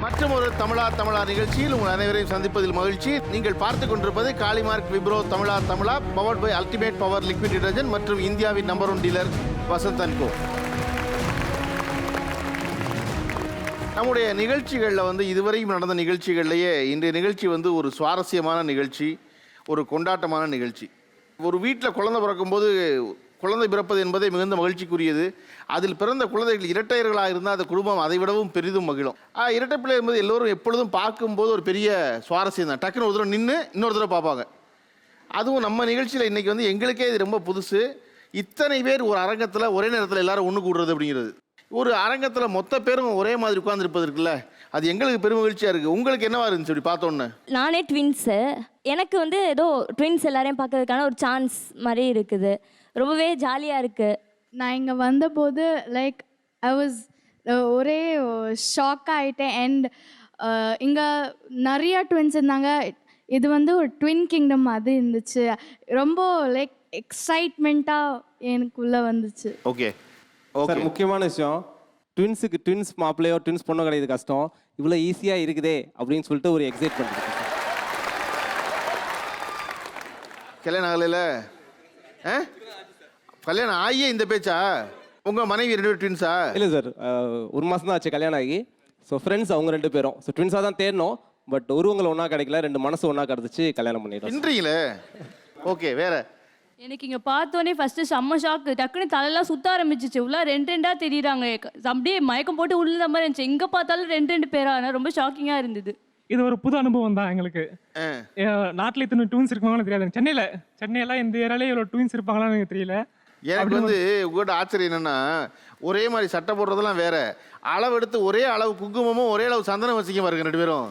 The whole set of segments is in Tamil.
மற்றும் ஒரு தமிழா நிகழ்ச்சியில் உங்கள் அனைவரையும் சந்திப்பதில் மகிழ்ச்சி. நீங்கள் பார்த்துக் கொண்டிருப்பது காளிமார்க் விப்ரோ தமிழா powered by ultimate power liquid detergent மற்றும் இந்தியாவின் number 1 dealer Vasanth and co. நம்முடைய நிகழ்ச்சிகளில் இதுவரையும் நடந்த நிகழ்ச்சிகள்லேயே இன்றைய நிகழ்ச்சி ஒரு சுவாரஸ்யமான நிகழ்ச்சி, ஒரு கொண்டாட்டமான நிகழ்ச்சி. ஒரு வீட்டில் குழந்தை பிறக்கும்போது குழந்தை பிறப்பது என்பதே மிகுந்த மகிழ்ச்சிக்குரியது. அதில் பிறந்த குழந்தைகள் இரட்டையர்களாக இருந்தால் அந்த குடும்பம் அதை விடவும் பெரிதும் மகிழும். இரட்டை பிள்ளை என்பது எல்லோரும் எப்பொழுதும் பார்க்கும்போது ஒரு பெரிய சுவாரஸ்யம் தான். டக்குன்னு ஒரு தடவை நின்று இன்னொரு தடவை பார்ப்பாங்க. அதுவும் நம்ம நிகழ்ச்சியில் இன்றைக்கி எங்களுக்கே இது ரொம்ப புதுசு. இத்தனை பேர் ஒரு அரங்கத்தில் ஒரே நேரத்தில் எல்லாரும் ஒன்று கூடுறது அப்படிங்கிறது. ஒரு அரங்கத்தில் மொத்த பேரும் ஒரே மாதிரி உட்கார்ந்துருப்பது இருக்குல்ல, அது எங்களுக்கு பெரும் மகிழ்ச்சியாக இருக்குது. உங்களுக்கு என்னவா இருந்துச்சு இப்படி பார்த்தோன்னே? நானே ட்வின்ஸு. எனக்கு ஏதோ ட்வின்ஸ் எல்லாரையும் பார்க்கறதுக்கான ஒரு சான்ஸ் மாதிரி இருக்குது. ரொம்பவே ஜாலியாக இருக்குது. நான் இங்கே வந்தபோது லைக் ஐ வாஸ் ஒரே ஷாக் ஆகிட்டேன். அண்ட் இங்கே நிறையா ட்வின்ஸ் இருந்தாங்க. இது ஒரு ட்வின் கிங்டம் மாதிரி இருந்துச்சு. ரொம்ப லைக் எக்ஸைட்மெண்ட்டாக எனக்குள்ளே வந்துச்சு. ஓகே சார், முக்கியமான விஷயம், ட்வின்ஸுக்கு ட்வின்ஸ் மாப்பிள்ளையோ ட்வின்ஸ் பொண்ணோ கிடையாது கஷ்டம். இவ்வளோ ஈஸியாக இருக்குதே அப்படின்னு சொல்லிட்டு ஒரு எக்ஸைட்மெண்ட் இருக்கு. கல்யாணம் ஆகலைல? கல்யாணம் ஆகியே இந்த பேச்சா? உங்கள் மனைவி 2 பேர் ட்வின்ஸா? இல்லை சார், ஒரு மாதம் தான் ஆச்சு கல்யாணம் ஆகி. ஸோ ஃப்ரெண்ட்ஸ் அவங்க 2 பேரும். ஸோ ட்வின்ஸாக தான் தேடணும். பட் ஒருவங்களை ஒன்றா கிடைக்கல, 2 மனசு ஒன்றா கிடச்சிச்சு, கல்யாணம் பண்ணிட்டோம். இன்றீங்களே. ஓகே, வேற? எனக்கு இங்கே பார்த்தோன்னே ஃபஸ்ட்டு செம்ம ஷாக்கு. டக்குன்னு தலையெல்லாம் சுற்ற ஆரம்பிச்சிச்சு. உள்ள 2 தெரியுறாங்க. அப்படியே மயக்கம் போட்டு உள்ள மாதிரி இருந்துச்சு. எங்கே பார்த்தாலும் 2 பேரா. ஆனால் ரொம்ப ஷாக்கிங்காக இருந்தது. இது ஒரு புது அனுபவம் தான் எங்களுக்கு. நாட்டில் இத்தனை ட்வின்ஸ் இருப்பாங்கன்னு தெரியாது. சென்னையெல்லாம் இந்த ஏரியாலே இவ்வளோ ட்வின்ஸ் இருப்பாங்களான்னு எனக்கு தெரியல. எனக்கு உங்கள்கிட்ட ஆச்சரியம் என்னன்னா, ஒரே மாதிரி சட்டை போடுறதெல்லாம் வேற, அளவு எடுத்து ஒரே அளவு குங்குமமும் ஒரே அளவு சந்தனம் வச்சுக்க பாருங்க 2 பேரும்.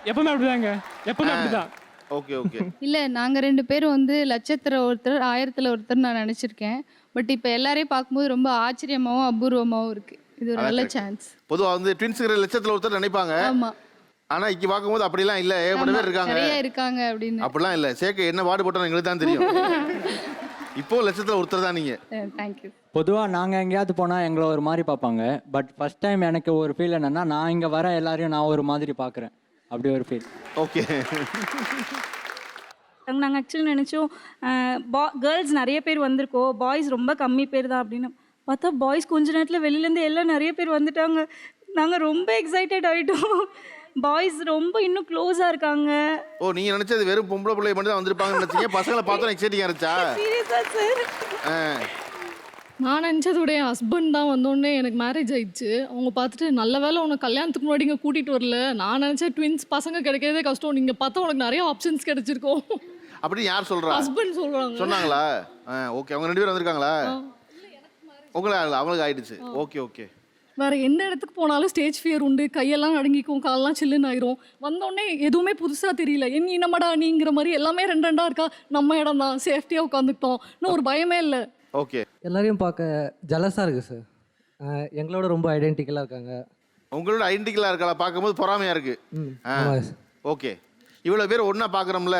எப்பவுமே அப்படிதாங்க, எப்பவுமே அப்படிதான். Okay okay. இல்லை, நாங்கள் 2 பேரும் லட்சத்தில் ஒருத்தர் 1000ல் ஒருத்தர் நான் நினச்சிருக்கேன். பட் இப்போ எல்லாரையும் பார்க்கும்போது ரொம்ப ஆச்சரியமாகவும் அபூர்வமாகவும் இருக்குது. இது ஒரு நல்ல சான்ஸ். பொதுவாக ட்வின்ஸுங்கிற லட்சத்தில் ஒருத்தர் நினைப்பாங்க. ஆமாம். ஆனால் இங்கே பார்க்கும்போது அப்படிலாம் இல்லை, ஏகப்பட்ட பேர் இருக்காங்க. நிறைய இருக்காங்க அப்படின்னு. அப்படிலாம் இல்லை. சேர்க்க என்ன பாடுபட்டோம் எங்களுக்கு தான் தெரியும். இப்போ லட்சத்தில் ஒருத்தர் தான் நீங்கள். தேங்க்யூ. பொதுவாக நாங்கள் எங்கேயாவது போனால் எங்களை ஒரு மாதிரி பார்ப்பாங்க. பட் ஃபஸ்ட் டைம் எனக்கு ஒரு ஃபீல் என்னென்னா, நான் இங்கே வர எல்லாரையும் நான் ஒரு மாதிரி பார்க்குறேன். அப்படி ஒரு ஃபீல். ஓகே. நாங்கள் ஆக்சுவலி நினச்சோம் கேர்ள்ஸ் நிறைய பேர் வந்திருக்கோம், பாய்ஸ் ரொம்ப கம்மி பேர் தான் அப்படின்னு பார்த்தா பாய்ஸ் கொஞ்ச நேரத்தில் வெளியிலேருந்து எல்லாம் நிறைய பேர் வந்துட்டாங்க. நாங்கள் ரொம்ப எக்ஸைட்டட் ஆகிட்டோம். பாய்ஸ் ரொம்ப இன்னும் க்ளோஸாக இருக்காங்க. ஓ, நீங்கள் நினச்சது வெறும் பொம்பளை பிள்ளை மட்டும் தான் வந்திருப்பாங்கன்னு நினச்சிங்க. பசங்களை பார்த்தோம் எக்ஸைட்டிங்காக இருந்துச்சா? சீரியஸாக சார். நான் நினச்சதோடைய ஹஸ்பண்ட் தான் வந்தோடனே எனக்கு மேரேஜ் ஆயிடுச்சு. அவங்க பார்த்துட்டு நல்ல வேலை உனக்கு கல்யாணத்துக்கு முன்னாடி இங்கே கூட்டிகிட்டு வரல. நான் நினச்சேன் ட்வின்ஸ் பசங்க கிடைக்கிறதே கஷ்டம், நீங்கள் பார்த்தா உனக்கு நிறைய ஆப்ஷன்ஸ் கிடைச்சிருக்கோம் அப்படி யார் சொல்கிறா? ஹஸ்பண்ட் சொல்கிறாங்க. சொன்னாங்களா? ஓகே. அவங்க 2 பேரும் வந்திருக்காங்களா? அவங்களுக்கு ஆயிடுச்சு. Okay okay. வேறு எந்த இடத்துக்கு போனாலும் ஸ்டேஜ் ஃபியர் உண்டு. கையெல்லாம் நடுங்கிக்கும், காலெல்லாம் சில்லுன்னு ஆயிரும். வந்தோடனே எதுவுமே புதுசாக தெரியல. என்னடா நீங்கிற மாதிரி எல்லாமே 2 இருக்கா. நம்ம இடம் தான், சேஃப்டியாக உட்காந்துக்கிட்டோம். இன்னும் ஒரு பயமே இல்லை. ஓகே. எல்லாரையும் பார்க்க ஜலஸாக இருக்குது சார். எங்களோட ரொம்ப ஐடென்டிக்கலாக இருக்காங்க. உங்களோட ஐடென்டிக்கலாக இருக்கா? பார்க்கும்போது பொறாமையாக இருக்குது. ஓகே. இவ்வளோ பேர் ஒன்றா பார்க்குறோம்ல,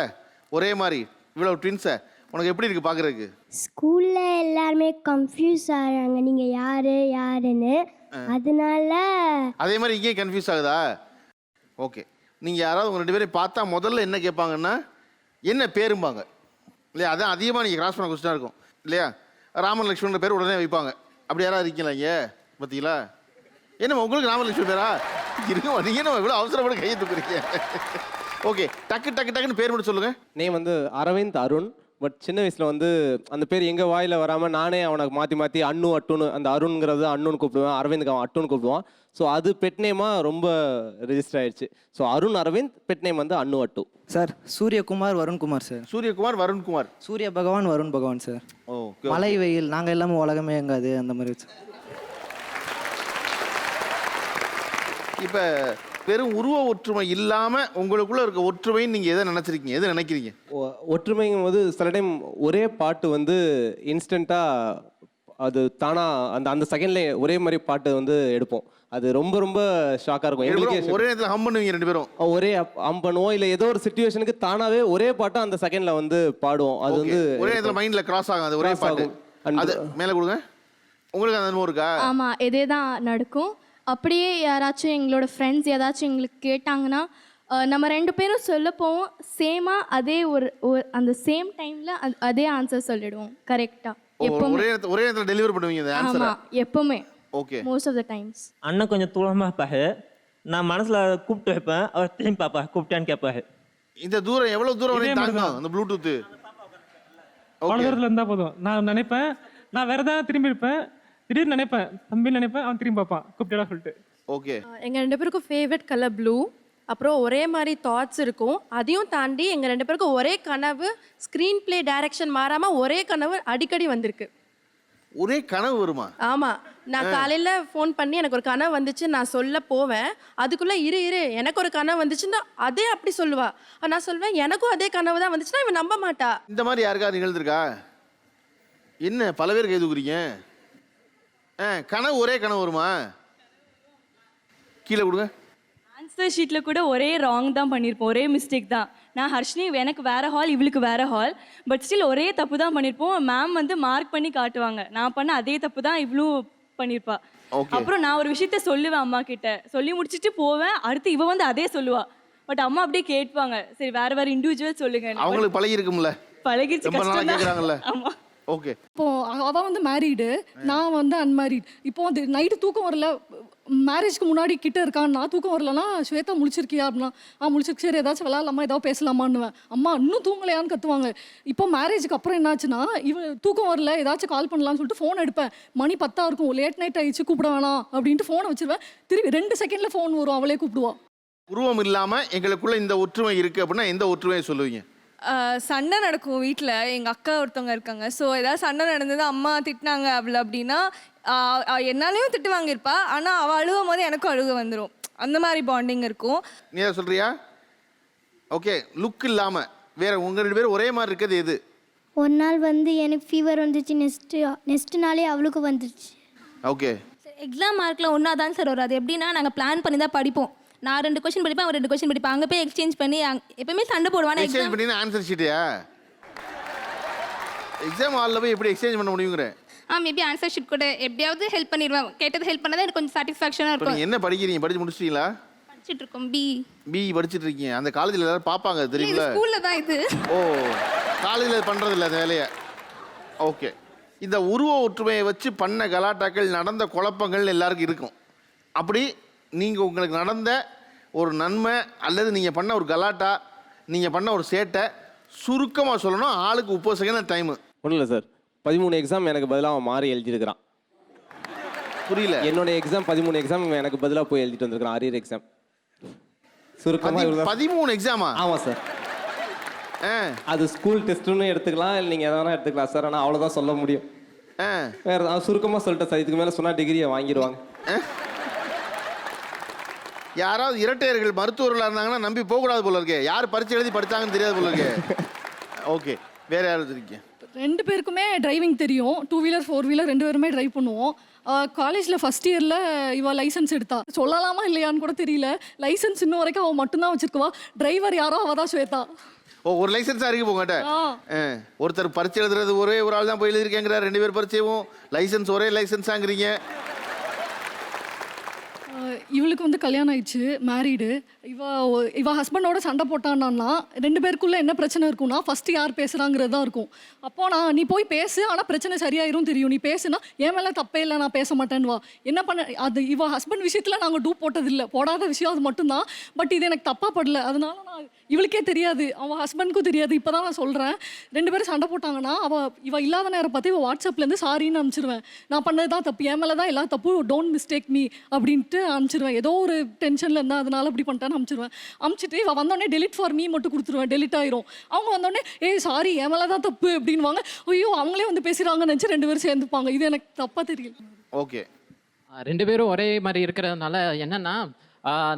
ஒரே மாதிரி இவ்வளோ ட்வின்ஸை, உனக்கு எப்படி இருக்குது பார்க்குறதுக்கு? ஸ்கூலில் எல்லாருமே கன்ஃபியூஸ் ஆகிறாங்க, நீங்கள் யாருன்னு. அதனால அதே மாதிரி இங்கேயும் கன்ஃபியூஸ் ஆகுதா? ஓகே. நீங்கள் யாராவது உங்கள் 2 பேரையும் பார்த்தா முதல்ல என்ன கேட்பாங்கன்னா, என்ன பேரும்பாங்க இல்லையா? அதான் அதிகமாக நீங்கள் கிராஸ் பண்ண கொஸ்டினாக இருக்கும் இல்லையா? ராமன் லக்ஷ்மணன் பேர் உடனே வைப்பாங்க. அப்படி யாராவது இருக்கீங்களா இங்கே? பார்த்தீங்களா? என்னம்மா உங்களுக்கு ராமன் லக்ஷ்மணன் பேரா இருக்குமா? நீங்கள் என்ன இவ்வளோ அவசரப்பட்டு கையை தூக்குறீங்க? ஓகே. டக்குன்னு பேர் மட்டும் சொல்லுங்கள். நேம் அரவிந்த் அருண். பட் சின்ன வயசில் அந்த பேர் எங்கள் வாயில் வராமல் நானே அவனுக்கு மாற்றி அட்டுன்னு, அந்த அருண்ங்கிறது அண்ணுன்னு கூப்பிடுவேன், அரவிந்த் அவன் அட்டுன்னு கூப்பிடுவான். ஸோ அது பெட் நேமாக ரொம்ப ரெஜிஸ்டர் ஆயிடுச்சு. So Arun Aravind, pet name அன்னு அட்டு. Sir, Suryakumar Varunkumar sir. சூரியகுமார் வருண்குமார். சூரிய பகவான் வருண் பகவான் சார். ஓ, மலை வெயில் நாங்கள் எல்லாமே உலகமே எங்காது அந்த மாதிரி வச்சு. இப்போ வெறும் உருவ ஒற்றுமை இல்லாமல் உங்களுக்குள்ளே இருக்க ஒற்றுமைன்னு நீங்கள் எதை நினச்சிருக்கீங்க, எதை நினைக்கிறீங்க? ஒற்றுமைங்கும் போது சில டைம் ஒரே பாட்டு இன்ஸ்டண்ட்டாக அது தானாக அந்த செகண்ட்லேயே ஒரே மாதிரி பாட்டு எடுப்போம். அது ரொம்ப ரொம்ப ஷாக்காக இருக்கும் எங்களுக்கு. ஒரே நேரத்தில் ஹம் பண்ணுவீங்க 2 பேரும்? ஒரே ஹம் பண்ணுவோம். இல்லை ஏதோ ஒரு சிச்சுவேஷனுக்கு தானாகவே ஒரே பாட்டை அந்த செகண்டில் பாடுவோம். அது ஒரே நேரத்தில் மைண்டில் கிராஸ் ஆகும். அது ஒரே பாட்டு. அது மேலே கொடுங்க. உங்களுக்கு அந்த அனுபவம் இருக்கா? ஆமாம், இதே தான் நடக்கும். அப்படியே யாராச்சும் எங்களோட ஃப்ரெண்ட்ஸ் ஏதாச்சும் எங்களுக்கு கேட்டாங்கன்னா நம்ம 2 பேரும் சொல்ல போவோம் சேமாக அதே ஒரு அந்த சேம் டைமில் அதே ஆன்சர் சொல்லிடுவோம் கரெக்டாக எப்போவுமே. ஒரே இடத்துல டெலிவரி பண்ணுவீங்க இந்த ஆன்சரை. ஆமாம் எப்போவுமே. Okay. Most of the times. அண்ணன் கொஞ்சம் தூரமாக இருப்பாரு. நான் மனசில் கூப்பிட்டு வைப்பேன், அவர் திரும்பி பார்ப்பா கூப்பிட்டான்னு கேட்பாரு. இந்த தூரம் எவ்வளவு தூரம் வரைக்கும் தாங்கும் அந்த ப்ளூடூத்? அவ்வளோ தூரத்தில் இருந்தால் போதும். நான் நினைப்பேன், நான் வேற ஏதாவது திரும்பி இருப்பேன், திடீர்னு நினைப்பேன் தம்பின்னு நினைப்பேன், அவன் திரும்பி பார்ப்பான் கூப்பிட்டா சொல்லிட்டு. ஓகே. எங்கள் 2 பேருக்கும் ஃபேவரட் கலர் ப்ளூ. அப்புறம் ஒரே மாதிரி தாட்ஸ் இருக்கும். அதையும் தாண்டி எங்கள் 2 பேருக்கும் ஒரே கனவு, ஸ்க்ரீன் பிளே டைரக்ஷன் மாறாமல் ஒரே கனவு அடிக்கடி வந்திருக்கு. ஒரே கனவு வருமா? ஆமாம். நான் காலையில் ஃபோன் பண்ணி எனக்கு ஒரு கனவு வந்துச்சு நான் சொல்ல போவேன். அதுக்குள்ளே இரு எனக்கு ஒரு கனவு வந்துச்சுன்னா அதே அப்படி சொல்லுவா. நான் சொல்வேன் எனக்கும் அதே கனவு தான் வந்துச்சுன்னா இவன் நம்ப மாட்டா. இந்த மாதிரி யாருக்கா நிகழ்ந்திருக்கா? என்ன பல பேர் கைதுக்குறீங்க? கனவு ஒரே கனவு வருமா? கீழே கொடுங்க. ஆன்சர் ஷீட்டில் கூட ஒரே ராங் தான் பண்ணியிருப்போம், ஒரே மிஸ்டேக் தான். நான் ஹர்ஷினி எனக்கு வேறு ஹால், இவளுக்கு வேறு ஹால், பட் ஸ்டில் ஒரே தப்பு தான் பண்ணியிருப்போம். மேம் வந்து மார்க் பண்ணி காட்டுவாங்க, நான் பண்ண அதே தப்பு தான் இவளும் பண்ணியிருப்பா. அப்புறம் நான் ஒரு விஷயத்த சொல்லுவேன் அம்மா கிட்ட, சொல்லி முடிச்சுட்டு போவேன், அடுத்து இவ வந்து அதே சொல்லுவா. பட் அம்மா அப்படியே கேட்பாங்க, சரி வேற இண்டிவிஜுவல் சொல்லுங்க. அவங்களுக்கு பழகி இருக்கும்ல, பழகிடுச்சு, கஷ்டம் கேக்குறாங்கல்ல. ஆமா. ஓகே. இப்போ அவன் வந்து மேரீடு, நான் வந்து அன்மேரீட். இப்போ அது நைட்டு தூக்கம் வரல, மேரேஜ்க்கு முன்னாடி கிட்ட இருக்கான்னா தூக்கம் வரலன்னா ஸ்வேதா முழிச்சிருக்கியா அப்படின்னா முழிச்சிருக்கு, சரி ஏதாச்சும் விளாட்லாமா ஏதாவது பேசலாமான்னுவேன். அம்மா இன்னும் தூங்கலையான்னு கத்துவாங்க. இப்போ மேரேஜுக்கு அப்புறம் என்னாச்சுன்னா தூக்கம் வரல ஏதாச்சும் கால் பண்ணலான்னு சொல்லிட்டு ஃபோன் எடுப்பேன். மணி 10 இருக்கும், லேட் நைட் ஆயிடுச்சு கூப்பிட வேணாம் அப்படின்ட்டு ஃபோனை வச்சிருவேன். திரும்பி 2 செகண்ட்ல ஃபோன் வரும், அவளே கூப்பிடுவா. உருவம் இல்லாம எங்களுக்குள்ள இந்த ஒற்றுமை இருக்கு அப்படின்னா எந்த ஒற்றுமையை சொல்லுவீங்க? சண்டை நடக்கும் வீட்டில். எங்கள் அக்கா ஒருத்தவங்க இருக்காங்க. ஸோ ஏதாவது சண்டை நடந்தது, அம்மா திட்டினாங்க அப்படின்னா என்னாலையும் திட்டு வாங்கியிருப்பா. ஆனால் அவள் அழுகும் போது எனக்கும் அழுக வந்துடும். அந்த மாதிரி பாண்டிங் இருக்கும். நீ ஏதாவது சொல்றியா? ஓகே. லுக் இல்லாம வேற உங்க 2 பேரும் ஒரே மாதிரி இருக்கிறது எது? ஒரு நாள் வந்து எனக்கு ஃபீவர் வந்துச்சு, நெக்ஸ்ட் நாளே அவளுக்கு வந்துருச்சு. ஓகே. எக்ஸாம் மார்க்கில் ஒன்றா தான் சார் வரும். அது எப்படின்னா நாங்கள் பிளான் பண்ணி தான் படிப்போம். நான் 2 கொஸ்டின் படிப்பேன், அவன் 2 கொஸ்டின் படிப்பேன். அங்கே போய் எக்ஸ்சேஞ்ச் பண்ணி எப்பவுமே சண்டை போடுவானே. எக்ஸ்சேஞ்ச் பண்ணி ஆன்சர் ஷீட்டியா? எக்ஸாம் ஹாலில் போய் எப்படி எக்ஸ்சேஞ்ச் பண்ண முடியுங்கிற? மேபி ஆன்சர் ஷீட் கூட எப்படியாவது ஹெல்ப் பண்ணிடுவேன். கேட்டது ஹெல்ப் பண்ணாதான் எனக்கு கொஞ்சம் சாட்டிஸ்ஃபேக்ஷனாக இருக்கும். நீங்கள் என்ன படிக்கிறீங்க? படிச்சு முடிச்சிட்டீங்களா? படிச்சுட்டு இருக்கோம். பி படிச்சுட்டு இருக்கீங்க. அந்த காலேஜில் எல்லாரும் பார்ப்பாங்க தெரியுங்களா? ஸ்கூலில் தான் இது. ஓ, காலேஜில் பண்ணுறதில்ல அந்த வேலையை. ஓகே. இந்த உருவ ஒற்றுமையை வச்சு பண்ண கலாட்டாக்கள், நடந்த குழப்பங்கள் எல்லாருக்கும் இருக்கும். அப்படி நீங்கள் உங்களுக்கு நடந்த ஒரு நன்மை அல்லது நீங்கள் பண்ண ஒரு கலாட்டா, நீங்கள் பண்ண ஒரு சேட்டை சுருக்கமாக சொல்லணும். ஆளுக்கு 30 செகண்ட் டைமு. ஒன்றும் இல்லை சார், 13 எக்ஸாம் எனக்கு பதிலாக அவன் மாறி எழுதியிருக்கிறான். புரியல? என்னோட எக்ஸாம் 13 எக்ஸாம் எனக்கு பதிலாக போய் எழுதிட்டு வந்திருக்கிறான், அரியர் எக்ஸாம். சுருக்கமாக 13 எக்ஸாமா? ஆமாம் சார். அது ஸ்கூல் டெஸ்ட்டுன்னு எடுத்துக்கலாம், இல்லை நீங்கள் எதனா எடுத்துக்கலாம் சார். ஆனால் அவ்வளோதான் சொல்ல முடியும். வேறு சுருக்கமாக சொல்லிட்டேன் சார். இதுக்கு மேலே சொன்னால் டிகிரியை வாங்கிடுவாங்க. யாராவது இரட்டையர்கள் மருத்துவர்களாக இருந்தாங்கன்னா நம்பி போகக்கூடாது போல இருக்கே. யார் பரீட்சை எழுதி படித்தாங்கன்னு தெரியாது போல இருக்கே. ஓகே. வேற யாரும் இருக்கீங்க? 2 பேருக்குமே டிரைவிங் தெரியும். 2 வீலர் 4 வீலர் 2 பேருமே டிரைவ் பண்ணுவோம். காலேஜில் ஃபஸ்ட் இயரில் இவள் லைசன்ஸ் எடுத்தா. சொல்லலாமா இல்லையான்னு கூட தெரியல. லைசன்ஸ் இன்னும் வரைக்கும் அவள் மட்டும்தான் வச்சிருக்குவா. டிரைவர் யாரோ அவள் தான் ஸ்வேதா. ஓ, ஒரு லைசன்ஸாக இருக்கு போங்கட்ட. ஒருத்தர் பரீட்சை எழுதுறது ஒரே ஒரு ஆள் தான் போய் எழுதிருக்கேங்கிறார். 2 பேர் பரீட்சையும் லைசன்ஸ் ஒரே லைசன்ஸாங்கிறீங்க. இவளுக்கு வந்து கல்யாணம் ஆயிடுச்சு, மேரீடு. இவ ஹஸ்பண்டோட சண்டை போட்டான்னா 2 பேருக்குள்ள என்ன பிரச்சனை இருக்கும்னா ஃபர்ஸ்ட் யார் பேசுறாங்கிறது தான் இருக்கும். அப்போ நீ போய் பேசு, ஆனால் பிரச்சனை சரியாயிரும் தெரியும். நீ பேசுனா என் மேலே தப்பே இல்லை, நான் பேச மாட்டேன்வா. என்ன பண்ண அது இவ ஹஸ்பண்ட் விஷயத்தில் நாங்கள் டூ போட்டதில்லை, போடாத விஷயம் அது மட்டும்தான். பட் இது எனக்கு தப்பாக படல. அதனால நான் இவளுக்கே தெரியாது, அவன் ஹஸ்பண்டுக்கும் தெரியாது. இப்போ தான் நான் சொல்கிறேன். 2 பேரும் சண்டை போட்டாங்கன்னா இவ இல்லாத நேரம் பார்த்து இவள் வாட்ஸ்அப்லேருந்து சாரின்னு அனுப்பிச்சிருவேன். நான் பண்ணது தான் தப்பு, என் மேலே தான் எல்லா தப்பு, டோன்ட் மிஸ்டேக் மீ அப்படின்ட்டு அனுப்பிச்சிருவேன். ஏதோ ஒரு டென்ஷனில் இருந்தால் அதனால அப்படி பண்ணிட்டேன்னு அனுப்பிச்சிருவேன். அனுப்பிச்சிட்டு இவள் வந்தோடனே டெலிட் ஃபார் மீ மட்டும் கொடுத்துருவேன். டெலிட் ஆயிரும். அவங்க வந்தோடனே சாரி என் மேலே தான் தப்பு அப்படின்வாங்க. ஐயோ அவங்களே வந்து பேசுகிறாங்கன்னு நினச்சி 2 பேரும் சேர்ந்துப்பாங்க. இது எனக்கு தப்பாக தெரியல. ஓகே. 2 பேரும் ஒரே மாதிரி இருக்கிறதுனால என்னென்னா,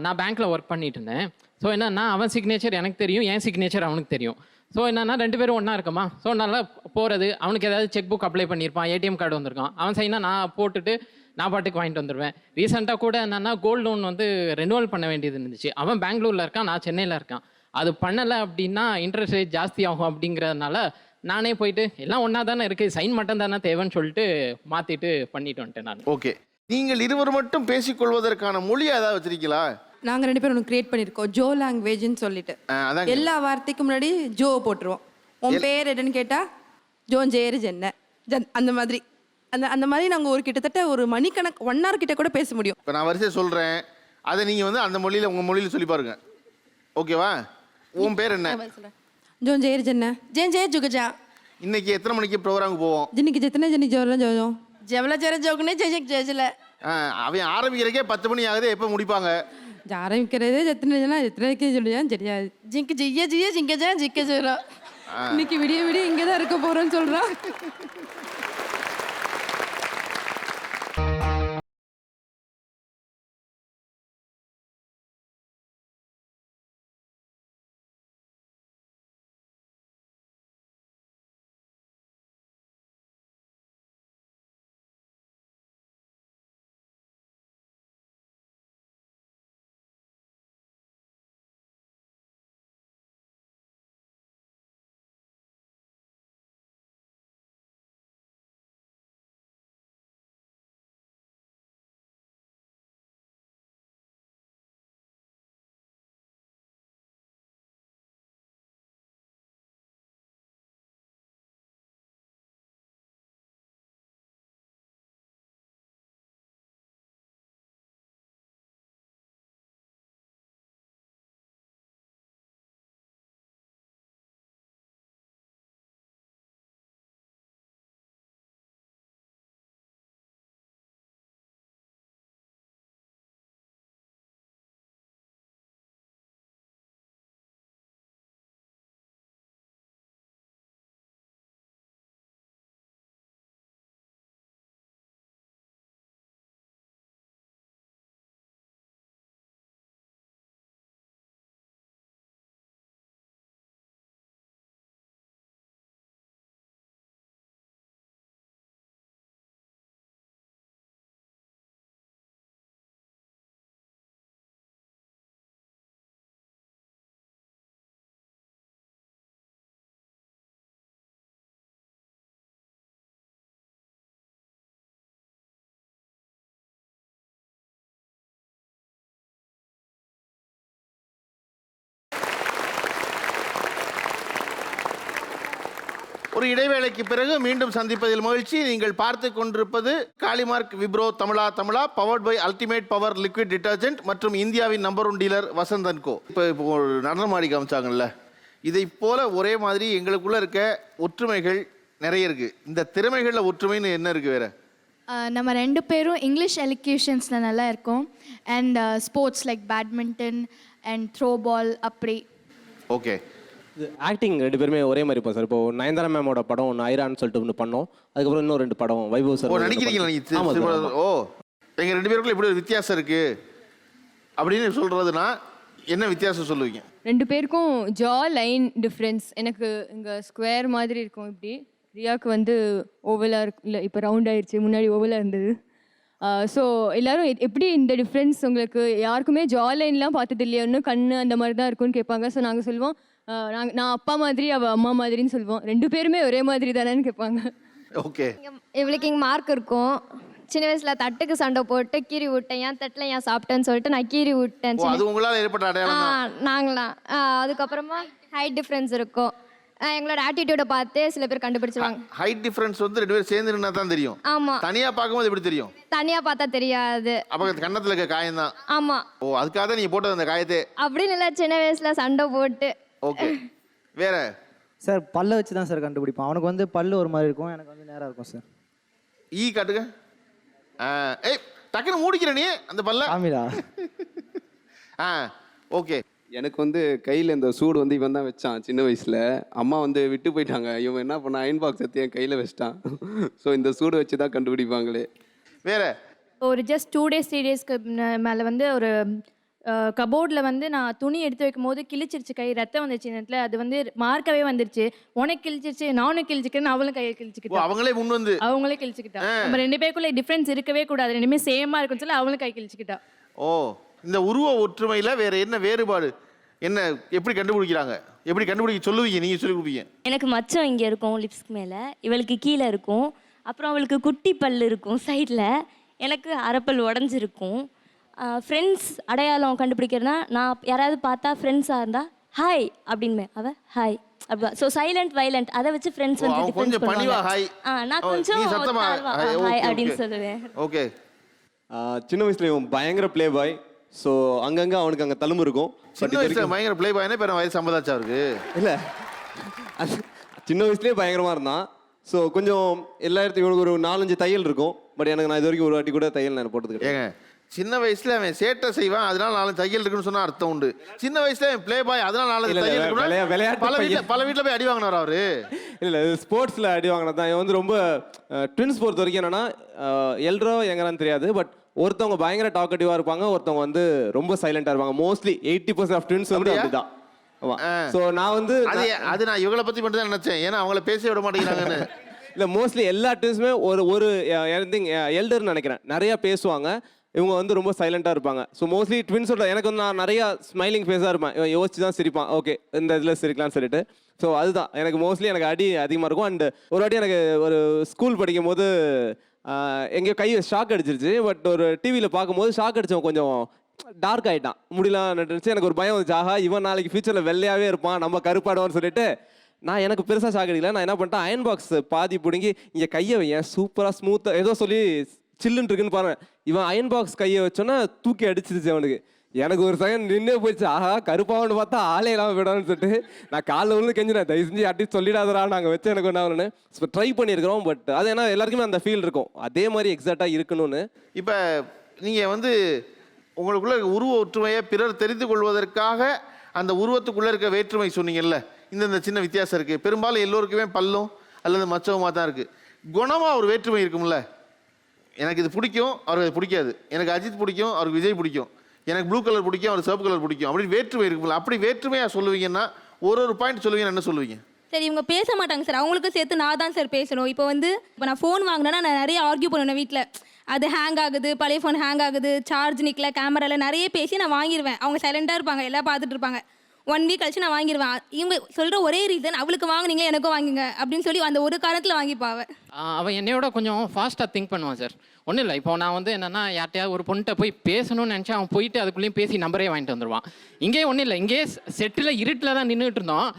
நான் பேங்க்கில் ஒர்க் பண்ணிட்டு இருந்தேன். ஸோ என்னென்னா அவன் சிக்னேச்சர் எனக்கு தெரியும், என் சிக்னேச்சர் அவனுக்கு தெரியும். ஸோ என்னென்னா 2 பேரும் ஒன்றா இருக்கமா. ஸோ நல்லா போகிறது, அவனுக்கு ஏதாவது செக் புக் அப்ளை பண்ணியிருப்பான், ஏடிஎம் கார்டு வந்திருக்கான், அவன் சைனா நான் போட்டுட்டு நான் பாட்டுக்கு வாங்கிட்டு வந்துடுவேன். ரீசெண்டாக கூட என்னென்னா கோல்டு லோன் வந்து ரெனுவல் பண்ண வேண்டியது இருந்துச்சு. அவன் பெங்களூரில் இருக்கான், நான் சென்னையில் இருக்கேன். அது பண்ணலை அப்படின்னா இன்ட்ரெஸ்ட் ரேட் ஜாஸ்தி ஆகும் அப்படிங்கிறதுனால நானே போயிட்டு எல்லாம் ஒன்றா தானே இருக்குது, சைன் மட்டும் தானே தேவைன்னு சொல்லிட்டு மாற்றிட்டு பண்ணிட்டு வந்துட்டேன் நான். ஓகே. நீங்கள் இருவர் மட்டும் பேசிக்கொள்வதற்கான மொழி ஏதாவது வச்சிருக்கீங்களா? நாங்கள் 2 பேரும் ஒன்று கிரியேட் பண்ணியிருக்கோம், ஜோ லாங்குவேஜ்னு சொல்லிட்டு. அதான் எல்லா வார்த்தைக்கு முன்னாடி ஜோ போட்டுருவோம். உன் பேர் என்னன்னு கேட்டால் ஜோன் ஜேரு ஜென்ன அந்த மாதிரி அந்த மாதிரி நாங்கள் ஒரு கிட்டத்தட்ட ஒரு மணிக்கணக்கு 1 hour கிட்ட கூட பேச முடியும். இப்போ நான் வரிசையை சொல்கிறேன், அதை நீங்கள் வந்து அந்த மொழியில் உங்கள் மொழியில் சொல்லி பாருங்க, ஓகேவா? உன் பேர் என்ன? ஜோன் ஜேரு ஜென்ன ஜேன் ஜே ஜுகஜா. இன்னைக்கு எத்தனை மணிக்கு ப்ரோக்ராமுக்கு போவோம்? ஜின்னிக்கு ஜெத்தனை ஜென்னி ஜோரம் ஜோ ஜெவல ஜெர ஜோக்குனே ஜெஜக் ஜெஜல. அவன் ஆரம்பிக்கிறக்கே 10 மணி ஆகுது, எப்போ முடிப்பாங்க? ஆரம்பிக்கிறது எத்தனை ஜனா எத்தனை சொல்லியா தெரியாது. ஜிங்கு ஜிய்ய ஜிய்ய ஜிங்க ஜா ஜிக்க ஜோரா. இன்னைக்கு விடிய விடிய இங்கே தான் இருக்க போகிறோன்னு சொல்கிறான். ஒரு இடைவேளைக்கு பிறகு மீண்டும் சந்திப்பதில் மகிழ்ச்சி. நீங்கள் பார்த்து கொண்டிருப்பது காளிமார்க் விப்ரோ தமிழா powered by ultimate power liquid detergent மற்றும் இந்தியாவின் நம்பர் 1 டீலர் வசந்த் & கோ. இப்போ ஒரு நடனம் ஆடி காமிச்சாங்கல்ல, இதை போல ஒரே மாதிரி எங்களுக்குள்ள இருக்க ஒற்றுமைகள் நிறைய இருக்கு. இந்த திறமைகளில் ஒற்றுமைன்னு என்ன இருக்கு வேற? நம்ம 2 பேரும் இங்கிலீஷ் எலிக்யூஷன்ஸில் நல்லா இருக்கோம். And sports like badminton and throw ball அப்படி. ஓகே. ஆக்டிங் 2 பேருமே ஒரே மாதிரி இருப்போம் சார். இப்போ நயன்தாரா மேமோட படம் ஒன்று ஐரான்னு சொல்லிட்டு ஒன்று பண்ணோம். அதுக்கப்புறம் இன்னும் 2 படம் வைபவ் சார். நடிக்கிறீங்களா நீங்கள்? ஓ, எங்கள் 2 பேருக்குள்ள இப்படி ஒரு வித்தியாசம் இருக்கு அப்படின்னு சொல்றதுன்னா என்ன வித்தியாசம் சொல்லுவீங்க? 2 பேருக்கும் ஜா லைன் டிஃப்ரென்ஸ். எனக்கு இங்கே ஸ்கொயர் மாதிரி இருக்கும், இப்படி. ரியாவுக்கு வந்து ஓவலாக இருக்கும், இல்லை இப்போ ரவுண்ட் ஆயிடுச்சு, முன்னாடி ஓவலாக இருந்தது. ஸோ எல்லோரும் எப்படி இந்த டிஃப்ரென்ஸ் உங்களுக்கு யாருக்குமே ஜா லைன்லாம் பார்த்தது இல்லையா, இன்னும் கண் அந்த மாதிரி தான் இருக்கும்னு கேட்பாங்க. ஸோ நாங்கள் சொல்லுவோம், நான் அப்பா மாதிரி அவள் அம்மா மாதிரின்னு சொல்லுவோம். 2 பேருமே ஒரே மாதிரி தானேன்னு கேட்பாங்க. ஓகே. இவளுக்கு இங்கே மார்க் இருக்கும். சின்ன வயசில் தட்டுக்கு சண்டை போட்டு கீறி விட்டேன், ஏன் தட்டில் ஏன் சாப்பிட்டேன்னு சொல்லிட்டு நான் கீறி விட்டேன். அது உங்களால் ஏற்பட்ட அடையாளம்? நாங்களாம். அதுக்கப்புறமா ஹைட் டிஃப்ரென்ஸ் இருக்கும். எங்களோட ஆட்டிடியூடை பார்த்து சில பேர் கண்டுபிடிச்சிருவாங்க. ஹைட் டிஃபரன்ஸ் வந்து 2 பேரும் சேர்ந்து நின்னா தான் தெரியும். ஆமா. தனியா பார்க்கும்போது எப்படி தெரியும்? தனியா பார்த்தா தெரியாது. அப்ப கண்ணத்துல இருக்க காயம் தான். ஆமா. ஓ, அதுக்காக தான் நீங்க போட்டது அந்த காயத்தை? அப்படின்னு இல்லை, சின்ன வயசுல சண்டை போட்டு. ஓகே. வேற சார் பல்ல வச்சு தான் சார் கண்டுபிடிப்பான். அவனுக்கு வந்து பல்லு ஒரு மாதிரி இருக்கும், எனக்கு வந்து நேரா இருக்கும் சார். ஈ காட்டுங்க. ஏய், டக்குன்னு மூடிக்கிற நீ அந்த பல்ல. ஆமிடா. ஓகே. எனக்கு வந்து கையில் இந்த சூடு வந்து இவன் தான் வச்சான் சின்ன வயசில். அம்மா வந்து விட்டு போயிட்டாங்க. இவன் என்ன பண்ண அயன் பாக்ஸ் எடுத்து என் கையில் வச்சிட்டான். ஸோ இந்த சூடு வச்சு தான் கண்டுபிடிப்பாங்களே. வேற ஒரு ஜஸ்ட் 2 days 3 daysக்கு மேலே வந்து ஒரு கபோர்டில் வந்து நான் துணி எடுத்து வைக்கும் போது கிழிச்சிருச்சு, கை ரத்தம் வந்துச்சு நேரத்தில். அது வந்து மார்க்கவே வந்துருச்சு. உனக்கு கிழிச்சிருச்சு, நானும் கிழிச்சிக்கிறேன், அவளும் கையை கிழிச்சிக்கிட்டா. அவங்களே முன் வந்து அவங்களே கிழிச்சிக்கிட்டா. நம்ம 2 பேருக்குள்ள டிஃப்ரென்ஸ் இருக்கவே கூடாது, 2மே சேமாக இருக்குன்னு சொல்லி அவளும் கை கிழிச்சிக்கிட்டா. ஓ, இந்த உருவ ஒற்றுமையில் வேற என்ன வேறுபாடு? என்ன எப்படி கண்டுபிடிக்கிறாங்க? எப்படி கண்டுபிடிக்க சொல்லுவீங்க, நீங்கள் சொல்லி கொடுப்பீங்க? எனக்கு மச்சம் இங்கே இருக்கும் லிப்ஸ்க்கு மேலே, இவளுக்கு கீழே இருக்கும். அப்புறம் அவளுக்கு குட்டி பல் இருக்கும் சைடில், எனக்கு அரைப்பல் உடஞ்சிருக்கும். ஃப்ரெண்ட்ஸ் அடையாளம் கண்டுபிடிக்கிறதுனா நான் யாராவது பார்த்தா ஃப்ரெண்ட்ஸாக இருந்தால் ஹாய் அப்படின்னு அவள் ஹாய் அப்படி. ஸோ சைலண்ட் வைலண்ட் அதை வச்சு ஃப்ரெண்ட்ஸ் வந்து கொஞ்சம் பணிவா ஹாய், நான் கொஞ்சம் ஹாய் அப்படின்னு சொல்லுவேன். ஓகே. சின்ன வயசுல இவன் பயங்கர ப்ளே பாய். ஸோ அங்கங்கே அவனுக்கு அங்கே தழும்பு இருக்கும். சின்ன வயசுல பயங்கர ப்ளே பாய்னா இப்போ வயசு 50 ஆச்சா இருக்கு? இல்லை, சின்ன வயசுலேயே பயங்கரமாக இருந்தான். ஸோ கொஞ்சம் எல்லா இடத்துக்கும் இவனுக்கு ஒரு 4-5 தையல் இருக்கும். பட் எனக்கு நான் இது வரைக்கும் ஒரு வாட்டி கூட தையல் நான் போட்டது ஏங்க சின்ன வயசுல அவன் சேட்டை செய்வான், அதனால 4 தையல் இருக்குன்னு சொன்னா அர்த்தம் உண்டு. சின்ன வயசுல அவன் ப்ளே பாய், அதனால 4 தையல் இருக்கு. பல வீட்டில் போய் அடி வாங்கினார் அவரு. இல்லை, ஸ்போர்ட்ஸில் அடி வாங்கினது தான். இவன் வந்து ரொம்ப ட்வின்ஸ் பொறுத்த வரைக்கும் என்னன்னா எல்ரோ எங்கன்னு தெரியாது. பட் ஒருத்தவங்க பயங்கர டாக்கட்டிவாக இருப்பாங்க, ஒருத்தவங்க வந்து ரொம்ப சைலண்டாக இருப்பாங்க. மோஸ்ட்லி 80% ஆஃப் ட்வின்ஸ் வந்து அப்படிதான். ஸோ நான் வந்து அது நான் இவங்களை பற்றி மட்டும் தான் நினச்சேன், ஏன்னா அவங்கள பேச விட மாட்டேங்கிறாங்கன்னு. இல்லை, மோஸ்ட்லி எல்லா ட்வின்ஸுமே ஒரு எல்டர்னு நினைக்கிறேன் நிறையா பேசுவாங்க. இவங்க வந்து ரொம்ப சைலண்டாக இருப்பாங்க. ஸோ மோஸ்ட்லி ட்வின்ஸோட எனக்கு வந்து நான் நிறையா ஸ்மைலிங் ஃபேஸாக இருப்பேன். இவன் யோசிச்சு தான் சிரிப்பான், ஓகே இந்த இதில் சிரிக்கலாம்னு சொல்லிட்டு. ஸோ அதுதான் எனக்கு மோஸ்ட்லி எனக்கு அடி அதிகமாக இருக்கும். அண்ட் ஒரு வாட்டி எனக்கு ஒரு ஸ்கூல் படிக்கும் போது எங்கேயோ கை ஷாக் அடிச்சிருச்சு. பட் ஒரு டிவியில் பார்க்கும்போது ஷாக் அடித்தவன் கொஞ்சம் டார்க் ஆகிட்டான், முடியலாம் நட்டுருச்சு. எனக்கு ஒரு பயம் வந்துச்சு, ஆஹா இவன் நாளைக்கு ஃபியூச்சரில் வெள்ளையாகவே இருப்பான், நம்ம கருப்பாடுவான்னு சொல்லிட்டு நான் எனக்கு பெருசாக ஷாக் அடிக்கல. நான் என்ன பண்ணிட்டேன், அயன் பாக்ஸ் பாதி பிடுங்கி இங்கே கையை வையன் சூப்பராக ஸ்மூத்தாக ஏதோ சொல்லி சில்லுன்னு இருக்குன்னு பாருங்க. இவன் அயன் பாக்ஸ் கையை வச்சோன்னா தூக்கி அடிச்சிருச்சு அவனுக்கு. எனக்கு ஒரு செகண்ட் நின்னே போயிடுச்சு, ஆஹா கருப்பாவன்னு பார்த்தா ஆளே இல்லாமல் விடான்னு சொல்லிட்டு நான் காலைல ஒன்று கெஞ்சினேன், தயவு செஞ்சு யார்ட்டையும் சொல்லிடாதரா நாங்கள் வச்சு எனக்கு ஒன்று ஆகணும்னு. ஸோ ட்ரை பண்ணியிருக்கிறோம். பட் அது ஏன்னா எல்லாருக்குமே அந்த ஃபீல் இருக்கும், அதே மாதிரி எக்ஸாக்டாக இருக்கணும்னு. இப்போ நீங்கள் வந்து உங்களுக்குள்ள உருவ ஒற்றுமையை பிறர் தெரிந்து கொள்வதற்காக அந்த உருவத்துக்குள்ளே இருக்க வேற்றுமை சொன்னீங்கல்ல, இந்த சின்ன வித்தியாசம் இருக்குது. பெரும்பாலும் எல்லோருக்குமே பல்லும் அல்லது மச்சவமாக தான் இருக்குது. குணமாக ஒரு வேற்றுமை இருக்கும்ல, எனக்கு இது பிடிக்கும் அவருக்கு அது பிடிக்காது, எனக்கு அஜித் பிடிக்கும் அவருக்கு விஜய் பிடிக்கும், எனக்கு ப்ளூ கலர் பிடிக்கும் அவருக்கு சிவப்பு கலர் பிடிக்கும், அப்படி வேற்றுமை இருக்கும்ல. அப்படி வேற்றுமையாக சொல்லுவீங்கன்னா ஒரு பாயிண்ட் சொல்லுவீங்கன்னா என்ன சொல்லுவீங்க? சரி, இவங்க பேச மாட்டாங்க சார், அவங்களுக்கும் சேர்த்து நான் தான் சார் பேசணும். இப்போ நான் ஃபோன் வாங்கினேன்னா நான் நிறைய ஆர்கியூ பண்ணுவேன் வீட்டில். அது ஹேங் ஆகுது, பழைய ஃபோன் ஹேங் ஆகுது, சார்ஜ் நிற்கல, கேமராவில் நிறைய பேசி நான் வாங்கிடுவேன். அவங்க சைலண்டாக இருப்பாங்க, எல்லாம் பார்த்துட்டு இருப்பாங்க. 1 வீக் கழிச்சு நான் வாங்கிடுவேன். இவங்க சொல்கிற ஒரே ரீசன், அவளுக்கு வாங்கினீங்களே எனக்கும் வாங்குங்க அப்படின்னு சொல்லி அந்த ஒரு காரணத்தில் வாங்கிப்பாவ. அவன் என்னையோட கொஞ்சம் ஃபாஸ்ட்டாக திங்க் பண்ணுவான் சார். ஒன்றும் இல்லை, இப்போ நான் வந்து என்னென்னா யார்ட்டையாவது ஒரு பொண்ணுகிட்ட போய் பேசணும்னு நினச்சா அவன் போயிட்டு அதுக்குள்ளேயும் பேசி நம்பரே வாங்கிட்டு வந்துடுவான். இங்கே ஒன்றும் இல்லை, இங்கே செட்டில் இருட்டில் தான் நின்றுட்டு இருந்தோம்.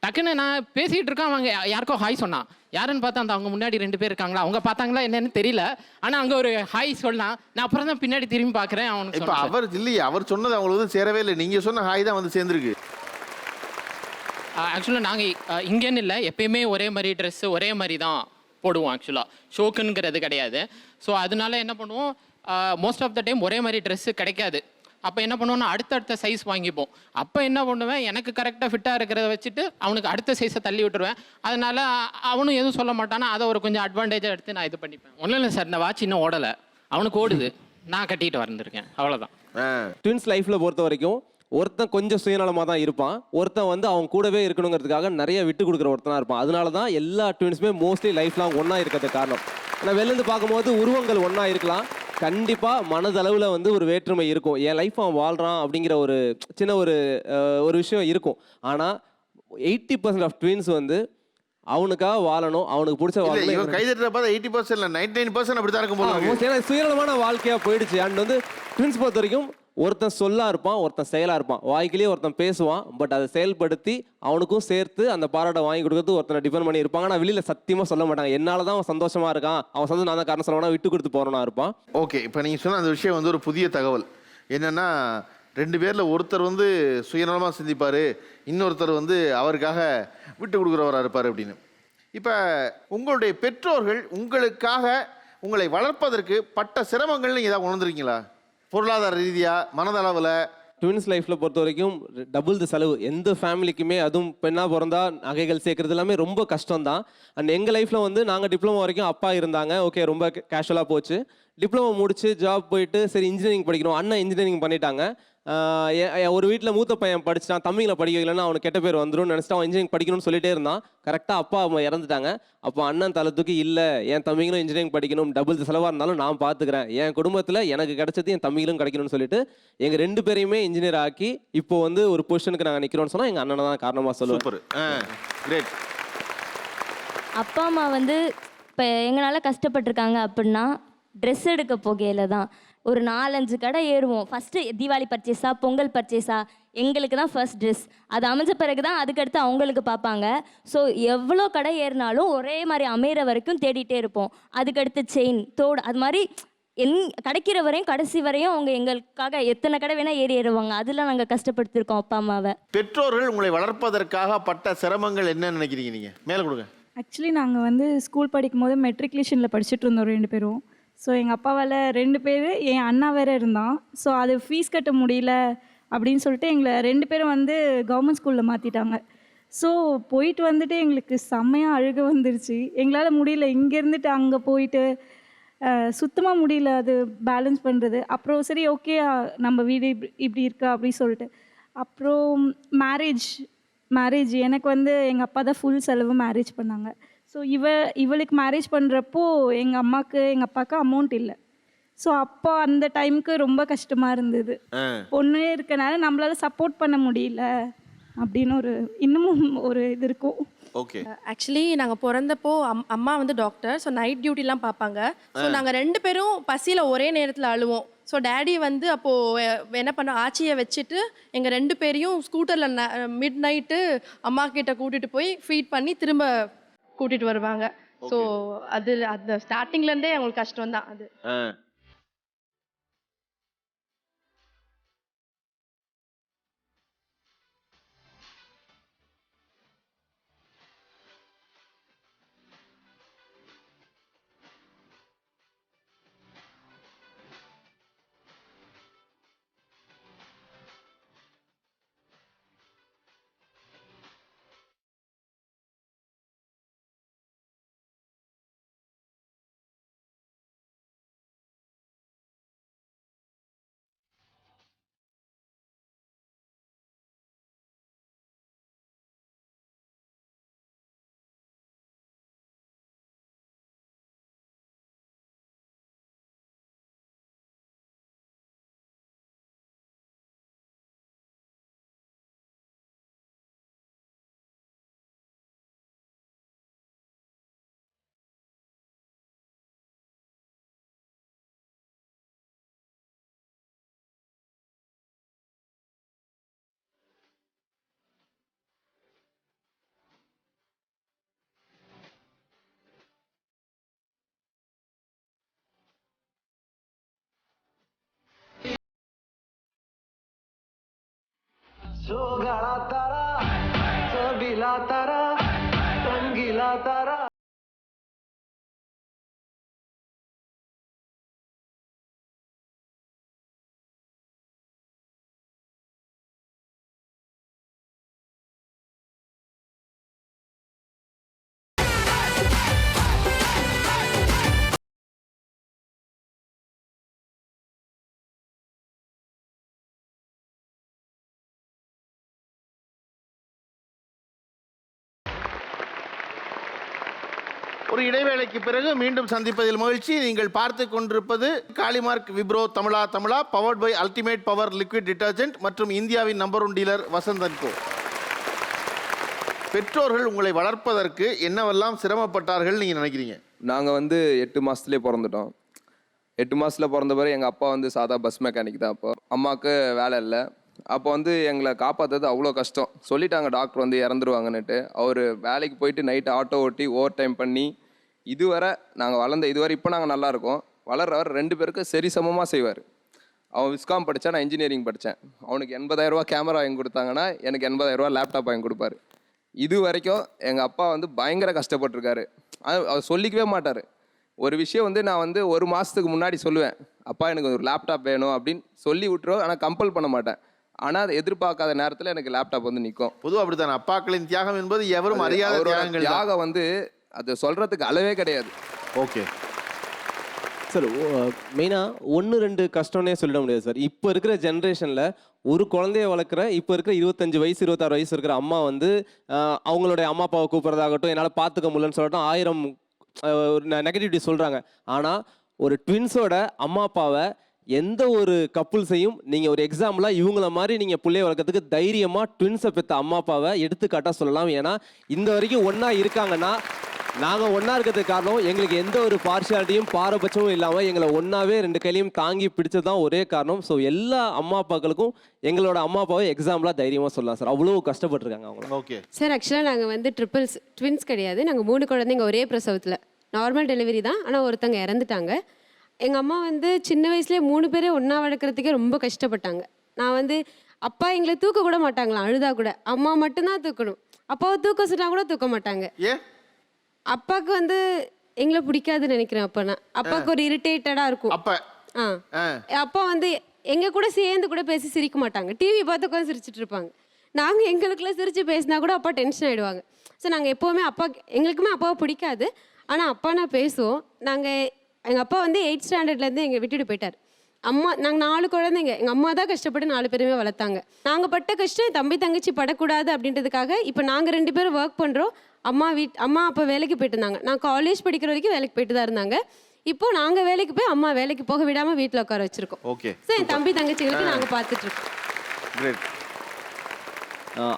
டக்குன்னு நான் பேசிகிட்டு இருக்கேன், அவங்க யாருக்கோ ஹாய் சொன்னான். யாருன்னு பார்த்தா அந்த அவங்க முன்னாடி 2 பேர் இருக்காங்களா, அவங்க பார்த்தாங்களா என்னன்னு தெரியல. ஆனால் அங்கே ஒரு ஹாய் சொல்லலாம். நான் அப்புறம் தான் பின்னாடி திரும்பி பார்க்குறேன். அவனுக்கு இப்போ அவர் இல்லையே, அவர் சொன்னது அவங்களுக்கு வந்து சேரவே இல்லை, நீங்கள் சொன்ன ஹாய் தான் வந்து சேர்ந்துருக்கு. ஆக்சுவலாக நாங்கள் இங்கேன்னு இல்லை, எப்பயுமே ஒரே மாதிரி ட்ரெஸ்ஸு ஒரே மாதிரி தான் போடுவோம். ஆக்சுவலாக ஷோக்குங்கிறது கிடையாது. ஸோ அதனால என்ன பண்ணுவோம், மோஸ்ட் ஆஃப் த டைம் ஒரே மாதிரி ட்ரெஸ்ஸு கிடைக்காது. அப்போ என்ன பண்ணுவோம்னா அடுத்தடுத்த சைஸ் வாங்கிப்போம். அப்போ என்ன பண்ணுவேன், எனக்கு கரெக்டாக ஃபிட்டாக இருக்கிறத வச்சுட்டு அவனுக்கு அடுத்த சைஸை தள்ளி விட்டுருவேன். அதனால் அவனும் எதுவும் சொல்ல மாட்டானா, அதை ஒரு கொஞ்சம் அட்வான்டேஜாக எடுத்து நான் இது பண்ணிப்பேன். ஒன்றும் இல்லை சார், இந்த வாட்ச் இன்னும் ஓடலை, அவனுக்கு ஓடுது, நான் கட்டிட்டு வந்திருக்கேன், அவ்வளோதான். ட்வின்ஸ் லைஃப்பில் பொறுத்த வரைக்கும் ஒருத்தன் கொஞ்சம் சுயநலமாக தான் இருப்பான், ஒருத்தன் வந்து அவன் கூடவே இருக்கணுங்கிறதுக்காக நிறைய விட்டு கொடுக்குற ஒருத்தனாக இருப்பான். அதனால தான் எல்லா ட்வின்ஸுமே மோஸ்ட்லி லைஃப் லாங் ஒன்றா இருக்கிறதுக்கு காரணம். ஆனால் வெளிலேருந்து பார்க்கும்போது உருவங்கள் ஒன்றா இருக்கலாம், கண்டிப்பாக மனதளவில் வந்து ஒரு வேற்றுமை இருக்கும். என் லைஃப் அவன் வாழ்கிறான் அப்படிங்கிற ஒரு சின்ன ஒரு விஷயம் இருக்கும். ஆனால் 80% ஆஃப் ட்வின்ஸ் வந்து அவனுக்காக வாழணும், அவனுக்கு பிடிச்ச வாழ்க்கை. இவன் கைதட்டுற பார்த்தா 80% இல்லை 99% அப்படி தான் இருக்கும் போது. ஏன்னா சுயநலமான வாழ்க்கையாக போயிடுச்சு. அண்ட் வந்து ட்வின்ஸ் பொறுத்த வரைக்கும் ஒருத்தன் சொல்லாக இருப்பான், ஒருத்தன் செயலாக இருப்பான். வாய்க்கிலேயே ஒருத்தன் பேசுவான், பட் அதை செயல்படுத்தி அவனுக்கும் சேர்த்து அந்த பாராட்டை வாங்கி கொடுக்கறது ஒருத்தனை டிபெண்ட் பண்ணி இருப்பாங்க. ஆனால் வெளியில் சத்தியமாக சொல்ல மாட்டாங்க, என்னால் தான் அவன் சந்தோஷமாக இருக்கான், அவன் சந்தோஷம் நான் தான் காரணம் சொல்லுவானா, விட்டு கொடுத்து போகிறவனா இருப்பான். ஓகே, இப்போ நீங்கள் சொன்ன அந்த விஷயம் வந்து ஒரு புதிய தகவல் என்னென்னா, 2 பேரில் ஒருத்தர் வந்து சுயநலமாக சிந்திப்பார், இன்னொருத்தர் வந்து அவருக்காக விட்டு கொடுக்குறவராக இருப்பார் அப்படின்னு. இப்போ உங்களுடைய பெற்றோர்கள் உங்களுக்காக உங்களை வளர்ப்பதற்கு பட்ட சிரமங்கள் நீங்கள் ஏதாவது உணர்ந்துருக்கீங்களா? பொருளாதார ரீதியாக, மனதளவில்? ட்வின்ஸ் லைஃப்பில் பொறுத்த வரைக்கும் டபுள் த செலவு. எந்த ஃபேமிலிக்குமே, அதுவும் பெண்ணாக பிறந்தா நகைகள் சேர்க்குறது எல்லாமே ரொம்ப கஷ்டம் தான். அண்ட் எங்கள் லைஃப்பில் வந்து நாங்கள் டிப்ளமோ வரைக்கும் அப்பா இருந்தாங்க, ஓகே ரொம்ப கேஷுவலாக போச்சு. டிப்ளமோ முடிச்சு ஜாப் போயிட்டு சரி இன்ஜினியரிங் படிக்கணும், அண்ணன் இன்ஜினியரிங் பண்ணிட்டாங்க. ஒரு வீட்டில் மூத்த பையன் படிச்சிட்டான், தம்பிங்களை படிக்க வைக்கலன்னா அவனுக்கு கெட்ட பேர் வந்துடும் நினச்சிட்டு அவன் இன்ஜினியரிங் படிக்கணும்னு சொல்லிட்டே இருந்தான். கரெக்டாக அப்பா அம்மா இறந்துட்டாங்க. அப்போ அண்ணன் தலை தூக்கி இல்லை என் தம்பிங்களும் இன்ஜினியரிங் படிக்கணும், டபுள் செலவாக இருந்தாலும் நான் பார்த்துக்கிறேன், என் குடும்பத்தில் எனக்கு கிடைச்சது என் தம்பிகளும் கிடைக்கணும்னு சொல்லிட்டு எங்கள் 2 பேரையுமே இன்ஜினியர் ஆக்கி இப்போ வந்து ஒரு பொசிஷனுக்கு நாங்கள் நிற்கிறோம்னு சொன்னால் எங்கள் அண்ணனை தான் காரணமாக சொல்லுவோம். Super, great. அப்பா அம்மா வந்து இப்போ எங்களால் கஷ்டப்பட்டிருக்காங்க அப்படின்னா ட்ரெஸ் எடுக்க போகையில் தான் ஒரு 4-5 கடை ஏறுவோம். ஃபஸ்ட்டு தீபாவளி பர்ச்சேஸா, பொங்கல் பர்ச்சேஸா, எங்களுக்கு தான் ஃபர்ஸ்ட் ட்ரெஸ். அது அமைஞ்ச பிறகு தான் அதுக்கடுத்து அவங்களுக்கு பார்ப்பாங்க. ஸோ எவ்வளோ கடை ஏறினாலும் ஒரே மாதிரி அமைகிற வரைக்கும் தேடிட்டே இருப்போம். அதுக்கடுத்து செயின், தோடு, அது மாதிரி கிடைக்கிற வரையும் கடைசி வரையும் அவங்க எங்களுக்காக எத்தனை கடை வேணால் ஏறுவாங்க. அதெல்லாம் நாங்கள் கஷ்டப்படுத்திருக்கோம் அப்பா அம்மாவை. பெற்றோர்கள் உங்களை வளர்ப்பதற்காக பட்ட சிரமங்கள் என்ன நினைக்கிறீங்க நீங்கள்? மேலே கொடுங்க. ஆக்சுவலி நாங்கள் வந்து ஸ்கூல் படிக்கும் போது மெட்ரிகுலேஷனில் படிச்சுட்டு இருந்தோம் 2 பேரும். ஸோ எங்கள் அப்பாவால் 2 பேர், என் அண்ணா வேறு இருந்தான். ஸோ அது ஃபீஸ் கட்ட முடியல அப்படின்னு சொல்லிட்டு எங்களை 2 பேரும் வந்து கவர்மெண்ட் ஸ்கூலில் மாற்றிட்டாங்க. ஸோ போயிட்டு வந்துட்டு எங்களுக்கு செம்மையாக அழுக வந்துருச்சு. எங்களால் முடியல, இங்கே இருந்துட்டு அங்கே போயிட்டு சுத்தமாக முடியல அது பேலன்ஸ் பண்ணுறது. அப்புறம் சரி ஓகே நம்ம வீடு இப்படி இருக்கா அப்படின்னு சொல்லிட்டு அப்புறம் மேரேஜ் எனக்கு வந்து எங்கள் அப்பா தான் ஃபுல் செலவு மேரேஜ் பண்ணாங்க. ஸோ இவளுக்கு மேரேஜ் பண்ணுறப்போ எங்கள் அப்பாவுக்கு அமௌண்ட் இல்லை. ஸோ அப்போ அந்த டைமுக்கு ரொம்ப கஷ்டமாக இருந்தது. பொண்ணு இருக்கனால நம்மளால சப்போர்ட் பண்ண முடியல அப்படின்னு இன்னமும் ஒரு இது இருக்கும். ஓகே. ஆக்சுவலி நாங்கள் பிறந்தப்போ அம்மா வந்து டாக்டர். ஸோ நைட் டியூட்டிலாம் பார்ப்பாங்க. ஸோ நாங்கள் 2 பேரும் பசியில் ஒரே நேரத்தில் அழுவோம். ஸோ டேடி வந்து அப்போது என்ன பண்ண ஆச்சியை வச்சுட்டு எங்கள் 2 பேரையும் ஸ்கூட்டரில் மிட் நைட்டு அம்மா கிட்ட கூட்டிகிட்டு போய் ஃபீட் பண்ணி திரும்ப கூட்டிகிட்டு வருவாங்க. ஸோ அது அந்த ஸ்டார்டிங்லேருந்தே அவங்களுக்கு கஷ்டம் தான் அது. ஒரு இடைவேளைக்கு பிறகு மீண்டும் சந்திப்பதில் மகிழ்ச்சி. நீங்கள் பார்த்து கொண்டிருப்பது காளிமார்க் விப்ரோ தமிழா powered by ultimate power liquid detergent மற்றும் இந்தியாவின் நம்பர் 1 டீலர் வசந்த் & கோ. பெற்றோர்கள் உங்களை வளர்ப்பதற்கு என்னவெல்லாம் சிரமப்பட்டார்கள் நீங்கள் நினைக்கிறீங்க? நாங்கள் வந்து 8 மாதத்துலேயே பிறந்துட்டோம். 8 மாதத்தில் பிறந்த பிறகு எங்கள் அப்பா வந்து சாதா பஸ் மெக்கானிக் தான். அப்போ அம்மாவுக்கு வேலை இல்லை. அப்போ வந்து எங்களை காப்பாற்றுறது அவ்வளோ கஷ்டம். சொல்லிட்டாங்க டாக்டர் வந்து இறந்துருவாங்கன்னுட்டு. அவர் வேலைக்கு போயிட்டு நைட்டு ஆட்டோ ஓட்டி ஓவர் டைம் பண்ணி இதுவரை நாங்கள் வளர்ந்த இதுவரை இப்போ நாங்கள் நல்லாயிருக்கோம். வளர்றவர் 2 பேருக்கு சரி சமமாக செய்வார். அவன் விஸ்காம் படித்தான், நான் இன்ஜினியரிங் படித்தேன். அவனுக்கு 80,000 கேமரா வாங்கி கொடுத்தாங்கன்னா எனக்கு 80,000 லேப்டாப் வாங்கி கொடுப்பாரு. இது வரைக்கும் எங்கள் அப்பா வந்து பயங்கர கஷ்டப்பட்டுருக்காரு. அவர் சொல்லிக்கவே மாட்டார். ஒரு விஷயம் வந்து நான் வந்து 1 மாதத்துக்கு முன்னாடி சொல்லுவேன், அப்பா எனக்கு ஒரு லேப்டாப் வேணும் அப்படின்னு சொல்லி விட்டுருவோம். ஆனால் கம்பல் பண்ண மாட்டேன். ஆனால் அதை எதிர்பார்க்காத நேரத்தில் எனக்கு லேப்டாப் வந்து நிற்கும். பொதுவாக அப்படி தானே, அப்பாக்களின் தியாகம் என்பது எவரும் அறியாத தியாகம் வந்து அது சொல்கிறதுக்கு அளவே கிடையாது. ஓகே சார், மெயினாக 1-2 கஷ்டம்னே சொல்லிட முடியாது சார். இப்போ இருக்கிற ஜென்ரேஷனில் ஒரு குழந்தைய வளர்க்குற இப்போ இருக்கிற 25 வயசு 26 வயசு இருக்கிற அம்மா வந்து அவங்களுடைய அம்மா அப்பாவை கூப்பிட்றதாகட்டும், என்னால் பார்த்துக்க முடியலன்னு சொல்லட்டும் 1000 நெகட்டிவிட்டி சொல்கிறாங்க. ஆனால் ஒரு ட்வின்ஸோட அம்மா அப்பாவை எந்த ஒரு கப்புள்ஸையும் நீங்கள் ஒரு எக்ஸாம்பிளாக இவங்கள மாதிரி நீங்கள் பிள்ளைய வளர்க்கறதுக்கு தைரியமாக ட்வின்ஸை பெற்ற அம்மா அப்பாவை எடுத்துக்காட்டாக சொல்லலாம். ஏன்னா இந்த வரைக்கும் ஒன்றா இருக்காங்கன்னா நாங்கள் ஒன்றா இருக்கிறதுக்கு காரணம் எங்களுக்கு எந்த ஒரு பார்ஷியாலிட்டியும் பாரபட்சமும் இல்லாமல் எங்களை ஒன்றாவே 2 கையிலையும் தாங்கி பிடிச்சது தான் ஒரே காரணம். ஸோ எல்லா அம்மா அப்பாக்களுக்கும் எங்களோட அம்மா அப்பாவை எக்ஸாம்பிளாக தைரியமாக சொல்லலாம் சார். அவ்வளோ கஷ்டப்பட்டுருக்காங்க அவங்க. ஓகே சார், ஆக்சுவலாக நாங்கள் வந்து ட்வின்ஸ் கிடையாது. நாங்கள் 3 குழந்தைங்க ஒரே பிரசவத்தில். நார்மல் டெலிவரி தான், ஆனால் ஒருத்தங்க இறந்துட்டாங்க. எங்கள் அம்மா வந்து சின்ன வயசுலேயே 3 பேரே ஒன்றா வளர்க்குறதுக்கே ரொம்ப கஷ்டப்பட்டாங்க. நான் வந்து அப்பா எங்களை தூக்க கூட மாட்டாங்களாம், அழுதா கூட. அம்மா மட்டும்தான் தூக்கணும். அப்பாவை தூக்க சொன்னா கூட தூக்க மாட்டாங்க. ஏன்? அப்பாவுக்கு வந்து எங்களை பிடிக்காதுன்னு நினைக்கிறேன். அப்போனா அப்பாவுக்கு ஒரு இரிட்டேட்டடாக இருக்கும். அப்பா வந்து எங்கள் கூட சேர்ந்து கூட பேசி சிரிக்க மாட்டாங்க. டிவி பார்த்து உட்காந்து சிரிச்சிட்டு இருப்பாங்க. நாங்கள் எங்களுக்குள்ள சிரித்து பேசினா கூட அப்பா டென்ஷன் ஆகிடுவாங்க. ஸோ நாங்கள் எப்போவுமே எங்களுக்குமே அப்பாவை பிடிக்காது. ஆனால் அப்பா நான் பேசுவோம். எங்கள் அப்பா வந்து 8th ஸ்டாண்டர்ட்லேருந்து எங்களை விட்டுட்டு போயிட்டார். நாங்கள் 4 குழந்தைங்க. எங்கள் அம்மா தான் கஷ்டப்பட்டு 4 பேருமே வளர்த்தாங்க. நாங்கள் பட்ட கஷ்டம் தம்பி தங்கச்சி படக்கூடாது அப்படின்றதுக்காக இப்போ நாங்கள் 2 பேரும் ஒர்க் பண்ணுறோம். அம்மா அப்போ வேலைக்கு போயிட்டு இருந்தாங்க. நான் காலேஜ் படிக்கிற வரைக்கும் வேலைக்கு போயிட்டு தான் இருந்தாங்க. இப்போ நாங்கள் வேலைக்கு போய் அம்மா வேலைக்கு போக விடாமல் வீட்டில் உட்கார வச்சுருக்கோம். ஓகே. ஸோ என் தம்பி தங்கச்சிகளுக்கு நாங்கள் பார்த்துட்ருக்கோம்.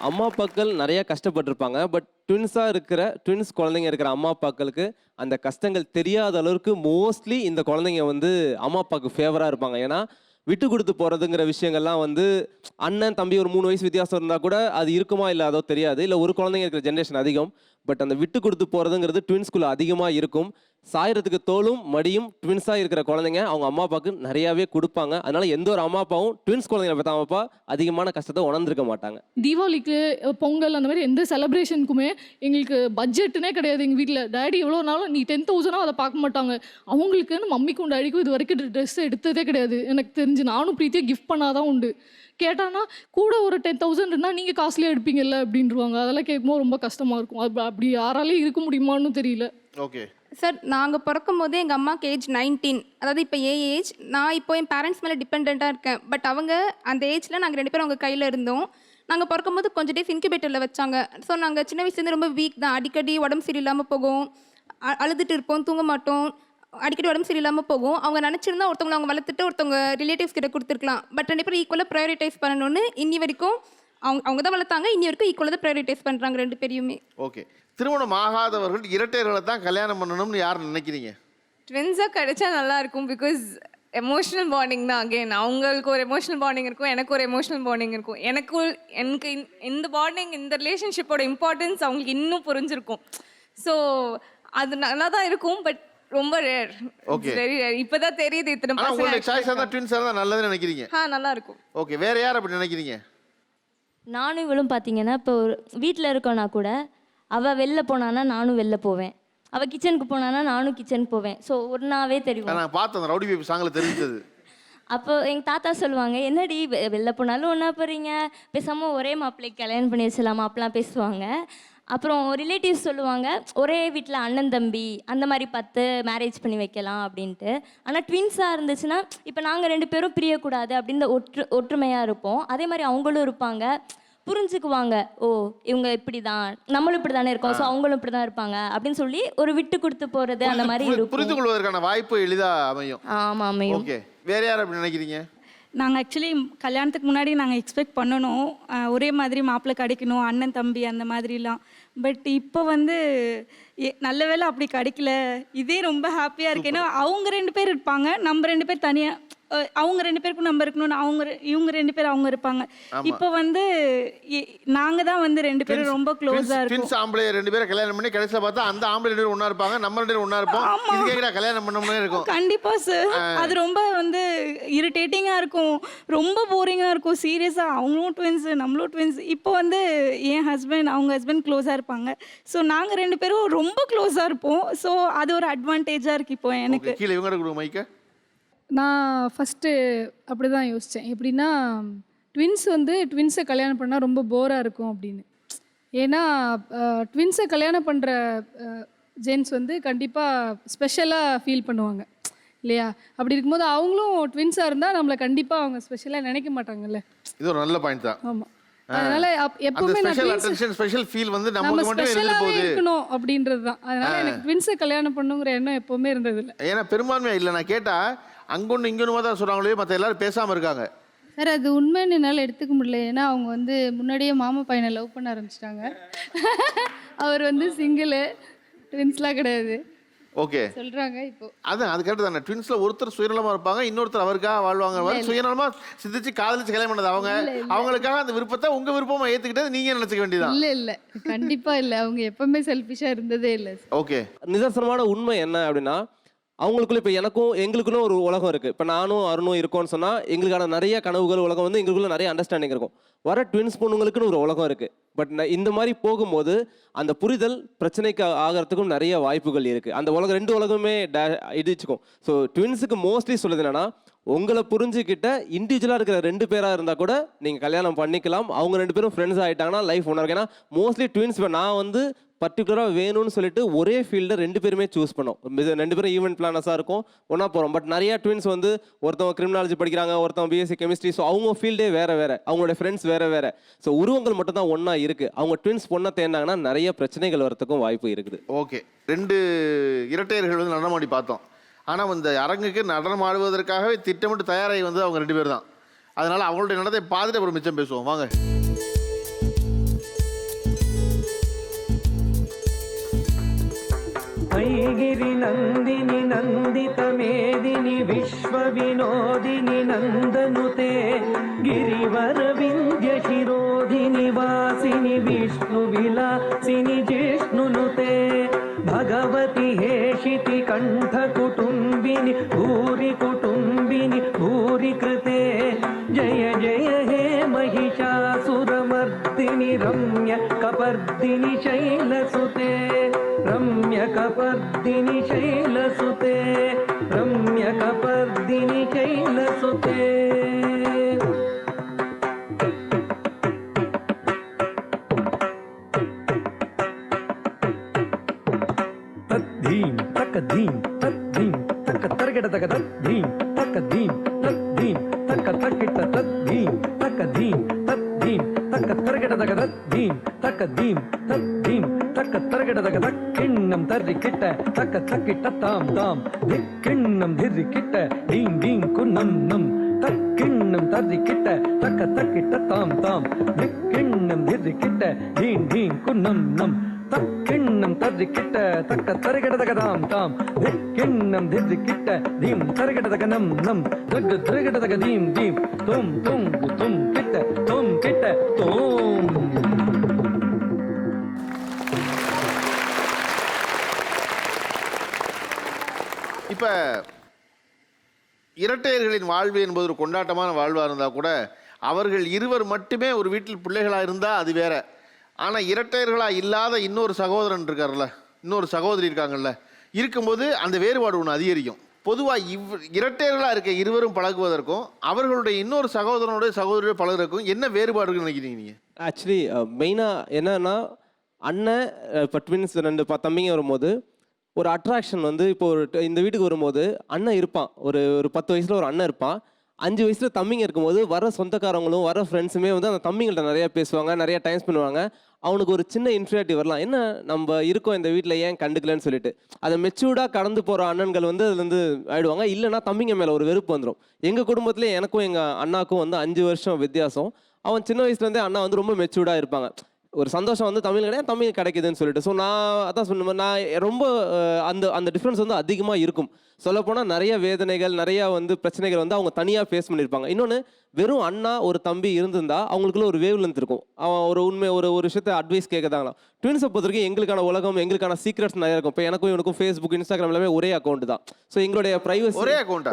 அம்மா அப்பாக்கள் நிறைய கஷ்டப்பட்டிருப்பாங்க. பட் ட்வின்ஸ் குழந்தைங்க இருக்கிற அம்மா அப்பாக்களுக்கு அந்த கஷ்டங்கள் தெரியாத அளவுக்கு மோஸ்ட்லி இந்த குழந்தைங்க வந்து அம்மா அப்பாவுக்கு ஃபேவராக இருப்பாங்க. ஏன்னா விட்டு கொடுத்து போகிறதுங்கிற விஷயங்கள்லாம் வந்து அண்ணன் தம்பி ஒரு 3 வயசு வித்தியாசம் இருந்தால் கூட அது இருக்குமா இல்லை அதோ தெரியாது. இல்லை ஒரு குழந்தைங்க இருக்கிற ஜென்ரேஷன் அதிகம். பட் அந்த விட்டு கொடுத்து போகிறதுங்கிறது ட்வின்ஸ்குள்ளே அதிகமாக இருக்கும். சாயறதுக்கு தோளும் மடியும் ட்வின்ஸாக இருக்கிற குழந்தைங்க அவங்க அம்மா அப்பாவுக்கு நிறையாவே கொடுப்பாங்க. அதனால எந்த ஒரு அம்மா அப்பாவும் ட்வின்ஸ் குழந்தைங்களை பார்த்தா அம்மா அப்பா அதிகமான கஷ்டத்தை உணர்ந்திருக்க மாட்டாங்க. தீபாவளிக்கு பொங்கல் அந்த மாதிரி எந்த செலிப்ரேஷனுக்குமே எங்களுக்கு பட்ஜெட்டுனே கிடையாது. எங்கள் வீட்டில் டேடி எவ்வளோ நாளும் நீ 10,000 அதை பார்க்க மாட்டாங்க. அவங்களுக்குன்னு மம்மிக்கும் டேடிக்கும் இது வரைக்கும் ட்ரெஸ் எடுத்ததே கிடையாது. எனக்கு தெரிஞ்சு நானும் பிரீத்தியை கிஃப்ட் பண்ணாதான் உண்டு. கேட்டானா கூட ஒரு 10,000 இருந்தால் நீங்கள் காஸ்ட்லியாக எடுப்பீங்கல்ல அப்படின்ருவாங்க. அதெல்லாம் கேட்கும்போது ரொம்ப கஷ்டமாக இருக்கும். அப்படி யாராலையும் இருக்க முடியுமான்னு தெரியல. ஓகே சார், நாங்கள் பிறக்கும் போதே எங்கள் அம்மாவுக்கு ஏஜ் 19, அதாவது இப்போ ஏஜ். நான் இப்போ என் பேரண்ட்ஸ் மேலே டிபெண்ட்டாக இருக்கேன். பட் அவங்க அந்த ஏஜில் நாங்கள் 2 பேரும் அவங்க கையில் இருந்தோம். நாங்கள் பிறக்கும்போது கொஞ்சம் டேஸ் இன்குபேட்டரில் வச்சாங்க. ஸோ நாங்கள் சின்ன வயசுலேருந்து ரொம்ப வீக் தான். அடிக்கடி உடம்பு சரியில்லாமல் போகும், அழுதுட்டு இருப்போம், தூங்க மாட்டோம், அடிக்கடி உடம்பு சரியில்லாமல் போகும். அவங்க நினச்சிருந்தா ஒருத்தவங்களை அவங்க வளர்த்துட்டு ஒருத்தவங்க ரிலேட்டிவ்ஸ் கிட்ட கொடுத்துருக்கலாம். பட் 2 பேரும் ஈக்குவலாக ப்ரையாரிட்டைஸ் பண்ணணும்னு இன்னி வரைக்கும் அவங்க தான் வளர்த்தாங்க. இன்னி வரைக்கும் ஈக்குவலாக தான் ப்ரையாரிட்டைஸ் பண்ணுறாங்க 2 பேரையுமே. ஓகே. திருமணம் ஆகாதவர்கள் இரட்டையர்களை தான் கல்யாணம் பண்ணணும்னு யார் நினைக்கிறீங்க? ட்வின்ஸாக கிடைச்சா நல்லா இருக்கும். பிகாஸ் எமோஷனல் பாண்டிங் தான். அகெயின் அவங்களுக்கு ஒரு எமோஷனல் பாண்டிங் இருக்கும், எனக்கு ஒரு எமோஷனல் பாண்டிங் இருக்கும். எனக்கு இந்த பாண்டிங், இந்த ரிலேஷன்ஷிப்போட இம்பார்ட்டன்ஸ் அவங்களுக்கு இன்னும் புரிஞ்சிருக்கும். ஸோ அது நல்லா தான் இருக்கும். பட் ரொம்ப ரேர். ஓகே. Very rare. இப்போதான் தெரியுது இத்தனை ஆனா உங்களுக்கு சாய்ஸா தான் ட்வின்ஸா தான் நல்லதுன்னு நினைக்கிறீங்க? நல்லா இருக்கும். ஓகே. வேற யார் அப்படி நினைக்கிறீங்க? நானும் இவளும் பார்த்தீங்கன்னா இப்போ வீட்டில் இருக்கோன்னா கூட அவள் வெளில போனான்னா நானும் வெளில போவேன், அவள் கிச்சனுக்கு போனான்னா நானும் கிச்சனுக்கு போவேன். ஸோ ஒன்றாவே தெரியும். நான் பார்த்தேன் ரவுடி பேபி சாங்கில் தெரிஞ்சது. அப்போ எங்கள் தாத்தா சொல்லுவாங்க, என்னடி வெளில போனாலும் ஒன்றா போகிறீங்க, பேசாமல் ஒரே மாப்பிள்ளைக்கு கல்யாணம் பண்ணி வச்சலாமா அப்படிலாம் பேசுவாங்க. அப்புறம் ரிலேட்டிவ்ஸ் சொல்லுவாங்க, ஒரே வீட்டில் அண்ணன் தம்பி அந்த மாதிரி பார்த்து மேரேஜ் பண்ணி வைக்கலாம் அப்படின்ட்டு. ஆனால் ட்வின்ஸாக இருந்துச்சுன்னா இப்போ நாங்கள் 2 பேரும் பிரியக்கூடாது அப்படின்னு ஒற்றுமையாக இருப்போம். அதே மாதிரி அவங்களும் இருப்பாங்க, புரிஞ்சுக்குவாங்க. ஓ இவங்க இப்படி தான், நம்மளும் இப்படி தானே இருக்கோம், ஸோ அவங்களும் இப்படி தான் இருப்பாங்க அப்படின்னு சொல்லி ஒரு விட்டு கொடுத்து போகிறது அந்த மாதிரி இருக்கும். புரிந்து கொள்வதற்கான வாய்ப்பு எளிதாக அமையும். ஆமாம், அமையும். ஓகே. வேற யார் அப்படி நினைக்கிறீங்க? நாங்கள் ஆக்சுவலி கல்யாணத்துக்கு முன்னாடி நாங்கள் எக்ஸ்பெக்ட் பண்ணணும் ஒரே மாதிரி மாப்பிள்ளை கிடைக்கணும், அண்ணன் தம்பி அந்த மாதிரிலாம். பட் இப்போ வந்து நல்ல வேளை அப்படி கிடைக்கல. இதே ரொம்ப ஹாப்பியாக இருக்கு. ஏன்னா அவங்க 2 பேர் இருப்பாங்க, நம்ம 2 பேர் தனியாக, அவங்க 2 பேருக்கும் நம்ம இருக்கணும்னு இவங்க 2 பேர் அவங்க இருப்பாங்க. இப்போ வந்து நாங்கள் தான் வந்து 2 பேரும் ரொம்ப க்ளோஸாக இருக்கும். ட்வின்ஸ் ஆம்பளை 2 பேரை கல்யாணம் பண்ணி கடைசியில் பார்த்தா அந்த ஆம்பளை 2 பேரும் ஒன்றா இருப்பாங்க, நம்ம 2 பேரும் ஒன்றா இருப்போம். இது கேட்குறா கல்யாணம் பண்ணோம்னே இருக்கும். கண்டிப்பாக சார். அது ரொம்ப வந்து இரிட்டேட்டிங்காக இருக்கும், ரொம்ப போரிங்காக இருக்கும். சீரியஸாக அவங்களும் ட்வின்ஸ், நம்மளும் ட்வின்ஸ். இப்போ வந்து என் ஹஸ்பண்ட் அவங்க ஹஸ்பண்ட் க்ளோஸாக இருப்பாங்க. ஸோ நாங்கள் 2 பேரும் ரொம்ப க்ளோஸாக இருப்போம். ஸோ அது ஒரு அட்வான்டேஜாக இருக்குது இப்போ எனக்கு. கீழே இவங்க கொடுங்க மைக்க. நான் ஃபஸ்ட்டு அப்படி தான் யோசித்தேன். எப்படின்னா ட்வின்ஸை கல்யாணம் பண்ணால் ரொம்ப போராக இருக்கும் அப்படின்னு. ஏன்னா ட்வின்ஸை கல்யாணம் பண்ணுற ஜென்ஸ் வந்து கண்டிப்பாக ஸ்பெஷலாக ஃபீல் பண்ணுவாங்க இல்லையா? அப்படி இருக்கும்போது அவங்களும் ட்வின்ஸாக இருந்தால் நம்மளை கண்டிப்பாக அவங்க ஸ்பெஷலாக நினைக்க மாட்டாங்கல்ல. இது ஒரு நல்ல பாயிண்ட் தான். ஆமாம். அதனால எப்பவுமே ஸ்பெஷல் ஃபீல் வந்து நம்ம ஸ்பெஷலாவே இருக்கணும் அப்படின்றது தான். அதனால எனக்கு ட்வின்ஸை கல்யாணம் பண்ணுங்கிற எண்ணம் எப்பவுமே இருந்தது இல்லை. ஏன்னா பெரும்பான்மையா இல்லை. நான் கேட்டா அங்கொன்று இங்கொன்னுமா தான் சொல்றாங்களே, மற்ற எல்லாரும் பேசாம இருக்காங்க. சார் அது உண்மைன்னு என்னால் எடுத்துக்க முடியல. ஏன்னா அவங்க முன்னாடியே மாமா பையனை லவ் பண்ண ஆரம்பிச்சிட்டாங்க. அவர் சிங்கிளு. ட்வின்ஸ்லாம் கிடையாது ஓகே சொல்கிறாங்க இப்போ. அதான் அது கரெக்ட் தானே. ட்வின்ஸ்ல ஒருத்தர் சுயநலமா இருப்பாங்க, இன்னொருத்தர் அவருக்காக வாழ்வாங்க. மாதிரி சுயநலமா சிந்திச்சு காதலிச்சு கல்யாணம் பண்ணது அவங்க. அவங்களுக்காக அந்த விருப்பத்தை உங்க விருப்பமா ஏத்துக்கிட்டது நீங்க நினைச்சுக்க வேண்டியதான். இல்லை கண்டிப்பாக இல்லை. அவங்க எப்பவுமே செல்ஃபிஷாக இருந்ததே இல்லை. ஓகே. நிதர்சனமான உண்மை என்ன அப்படின்னா, அவங்களுக்குள்ள இப்போ எனக்கும் எங்களுக்குள்ள ஒரு உலகம் இருக்குது. இப்போ நானும் அருணும் இருக்கோன்னு சொன்னால் எங்களுக்கான நிறைய கனவுகள் உலகம் வந்து எங்களுக்குள்ள நிறைய அண்டர்ஸ்டாண்டிங் இருக்கும். வர ட்வின்ஸ் பொண்ணுங்களுக்குன்னு ஒரு உலகம் இருக்குது. பட் இந்த மாதிரி போகும்போது அந்த புரிதல் பிரச்சனைக்கு ஆகிறதுக்கும் நிறைய வாய்ப்புகள் இருக்குது. அந்த உலகம் ரெண்டு உலகமே இடிச்சுக்கும். ஸோ ட்வின்ஸுக்கு மோஸ்ட்லி சொல்லுது என்னன்னா, உங்களை புரிஞ்சுக்கிட்ட இண்டிவிஜுவலாக இருக்கிற ரெண்டு பேராக இருந்தால் கூட நீங்கள் கல்யாணம் பண்ணிக்கலாம். அவங்க ரெண்டு பேரும் ஃப்ரெண்ட்ஸ் ஆகிட்டாங்கன்னா லைஃப் ஒன்றா இருக்கு. ஏன்னா மோஸ்ட்லி ட்வின்ஸ் நான் வந்து பர்டிகுலராக வேணும்னு சொல்லிட்டு ஒரே ஃபீல்டை ரெண்டு பேருமே சூஸ் பண்ணோம். ரெண்டு பேரும் ஈவெண்ட் பிளானர்ஸாக இருக்கும், ஒன்றா போகிறோம். பட் நிறையா ட்வின்ஸ் வந்து ஒருத்தவங்க கிரிமினாலஜி படிக்கிறாங்க, ஒருத்தவங்க பிஎஸ்சி கெமிஸ்ட்ரி. ஸோ அவங்க ஃபீல்டே வேறு வேறு, அவங்களோட ஃப்ரெண்ட்ஸ் வேறு. ஸோ உருவங்கள் மட்டும் தான் ஒன்றா இருக்குது. அவங்க ட்வின்ஸ் பொண்ணை தேர்ந்தாங்கன்னா நிறைய பிரச்சனைகள் வரத்துக்கும் வாய்ப்பு இருக்குது. ஓகே. 2 இரட்டையர்கள் வந்து நடனமாடி பார்த்தோம். ஆனால் இந்த அரங்குக்கு நடனம் ஆடுவதற்காகவே திட்டமிட்டு தயாராகி வந்து அவங்க 2 பேர் தான். அதனால் அவங்களுடைய நடனத்தை பார்த்துட்டு அப்புறம் மிச்சம் பேசுவோம் வாங்க. ऐगिरि नन्दिनि नन्दित मेदिनि विश्व विनोदिनि नन्दनुते गिरिवर विन्ध्य शिरोधिनि वासिनि विष्णु विलासिनि जिष्णुनुते भगवति हेशिति कंठ कुटुम्बिनि भूरि कुटुम्बिनि भूरि कृते जय जय हे महिषासुरमर्दिनि रम्य कपर्दिनि शैलसुते रम्य कपर्दिनि शैलसुते रम्य कपर्दिनि शैलसुते तद्धीं तकधीं तद्धीं तक तरगड तक तद्धीं तकधीं तद्धीं तक तकिट तद्धीं तकधीं तद्धीं तक तरगड तक तद्धीं तकधीं तद्धीं तक तरगड तक तक्किन्नं तर्रिकिट तक तकिट ताम ताम दिक्किन्नं धिर्रिकिट डीं डीं कुन्नं नं तक्किन्नं तर्रिकिट तक तकिट ताम ताम दिक्किन्नं धिर्रिकिट डीं डीं कुन्नं नं तक्किन्नं तर्रिकिट तक तरगड तक ताम ताम दिक्किन्नं धिर्रिकिट डीं तरगड तक नं नं दग तरगड तक डीं डीं तुम तुम तुम किट तुम இப்போ இரட்டையர்களின் வாழ்வு என்பது ஒரு கொண்டாட்டமான வாழ்வாக இருந்தால் கூட அவர்கள் இருவர் மட்டுமே ஒரு வீட்டில் பிள்ளைகளாக இருந்தால் அது வேற. ஆனால் இரட்டையர்களாக இல்லாத இன்னொரு சகோதரன் இருக்கார்ல, இன்னொரு சகோதரி இருக்காங்கல்ல, இருக்கும்போது அந்த வேறுபாடு ஒன்று அதிகரிக்கும். பொதுவாக இரட்டையர்களாக இருக்க இருவரும் பழகுவதற்கும் அவர்களுடைய இன்னொரு சகோதரனுடைய சகோதரியோட பழகுறதுக்கும் என்ன வேறுபாடுகள் நினைக்கிறீங்க நீங்கள்? ஆக்சுவலி மெயினாக என்னன்னா, அண்ணன் இப்போ ட்வின்ஸ் 2 தம்பிங்க வரும்போது ஒரு அட்ராக்ஷன் வந்து இப்போ இந்த வீட்டுக்கு வரும்போது அண்ணன் இருப்பான். ஒரு 10 வயசில் ஒரு அண்ணன் இருப்பான். 5 வயசில் தம்பிங்க இருக்கும்போது வர சொந்தக்காரங்களும் வர ஃப்ரெண்ட்ஸுமே வந்து அந்த தம்பிங்கள்ட்ட நிறையா பேசுவாங்க, நிறையா டைம் ஸ்பெண்ட் பண்ணுவாங்க. அவனுக்கு ஒரு சின்ன இன்ஃபியாரிட்டி வரலாம், என்ன நம்ம இருக்கோம் இந்த வீட்டில் ஏன் கண்டுக்கலன்னு சொல்லிட்டு. அதை மெச்சூர்டாக கடந்து போகிற அண்ணன்கள் வந்து அதுலேருந்து ஆயிடுவாங்க. இல்லைனா தம்பிங்க மேலே ஒரு வெறுப்பு வந்துடும். எங்கள் குடும்பத்தில் எனக்கும் எங்கள் அண்ணாக்கும் வந்து 5 வருஷம் வித்தியாசம். அவன் சின்ன வயசுலேருந்தே அண்ணா வந்து ரொம்ப மெச்சூர்டாக இருப்பாங்க. ஒரு சந்தோஷம் வந்து தமிழ் கிடையாது, தமிழ் கிடைக்குதுன்னு சொல்லிட்டு. ஸோ நான் அதான் சொன்ன நான் ரொம்ப அந்த டிஃப்ரென்ஸ் வந்து அதிகமாக இருக்கும். சொல்லப்போனால் நிறைய வேதனைகள், நிறையா வந்து பிரச்சனைகள் வந்து அவங்க தனியாக ஃபேஸ் பண்ணியிருப்பாங்க. இன்னொன்று, வெறும் அண்ணா ஒரு தம்பி இருந்திருந்தா அவங்களுக்குள்ள ஒரு வேவ் லென்த் இருக்கும். அவன் ஒரு உண்மை ஒரு விஷயத்தை அட்வைஸ் கேட்கதாங்களாம். ட்வின்ஸை பொறுத்த வரைக்கும் எங்களுக்கான உலகம், எங்களுக்கான சீக்ரெட்ஸ் நிறைய இருக்கும். இப்போ எனக்கும் இவனுக்கும் ஃபேஸ்புக், இன்ஸ்டாகிராம் எல்லாமே ஒரே அக்கௌண்ட் தான். ஸோ எங்களுடைய ப்ரைவசி ஒரே அக்கௌண்ட்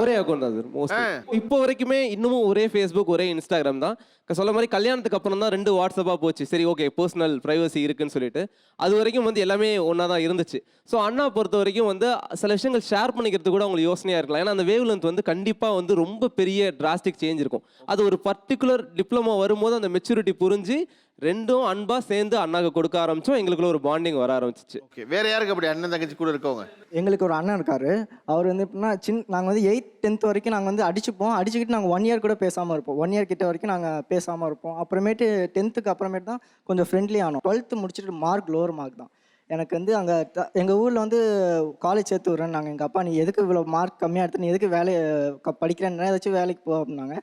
தான் சார் மோஸ்ட்லி. இப்போ வரைக்குமே இன்னமும் ஒரே ஃபேஸ்புக், ஒரே இன்ஸ்டாகிராம் தான். சொல்ல மாதிரி கல்யாணத்துக்கு அப்புறம் தான் 2 வாட்ஸ்அப்பாக போச்சு. சரி ஓகே, பர்சனல் ப்ரைவசி இருக்குன்னு சொல்லிட்டு. அது வரைக்கும் வந்து எல்லாமே ஒன்றா தான் இருந்துச்சு. ஸோ அண்ணா பொறுத்த வரைக்கும் வந்து சில விஷயங்கள் ஷேர் பண்ணிக்கிறது கூட அவங்களுக்கு யோசனையாக இருக்கலாம். ஏன்னா அந்த வேவ் லென்த் வந்து கண்டிப்பாக வந்து ரொம்ப பெரிய டிராஸ்டிக் சேஞ்ச் இருக்கும். அது ஒரு பர்டிகுலர் டிப்ளமோ வரும்போது அந்த மெச்சூரிட்டி புரிஞ்சு 2ம் அன்பாக சேர்ந்து அண்ணாக்கு கொடுக்க ஆரம்பித்தோம். எங்களுக்குள்ள ஒரு பாண்டிங் வர ஆரம்பிச்சிச்சு. ஓகே. வேறு யாருக்கு அப்படி அண்ணன் தங்கச்சி கூட இருக்கவங்க? எங்களுக்கு ஒரு அண்ணன் இருக்கார். அவர் வந்து எப்படின்னா நாங்கள் வந்து 8th 10th வரைக்கும் நாங்கள் வந்து அடிச்சுக்கிட்டு நாங்கள் 1 year கூட பேசாமல் இருப்போம். 1 year கிட்ட வரைக்கும் நாங்கள் பேசாமல் இருப்போம். அப்புறமேட்டு 10th அப்புறமேட்டு தான் கொஞ்சம் ஃப்ரெண்ட்லி ஆனோம். 12th முடிச்சுட்டு மார்க் லோவர் மார்க் தான். எனக்கு வந்து அங்கே எங்கள் ஊரில் வந்து காலேஜ் சேர்த்து விட்றேன். நாங்கள் எங்கள் அப்பா, நீ எதுக்கு இவ்வளோ மார்க் கம்மியாக எடுத்து, நீ எதுக்கு வேலையை படிக்கிறேன்னா ஏதாச்சும் வேலைக்கு போ அப்படின்னாங்க.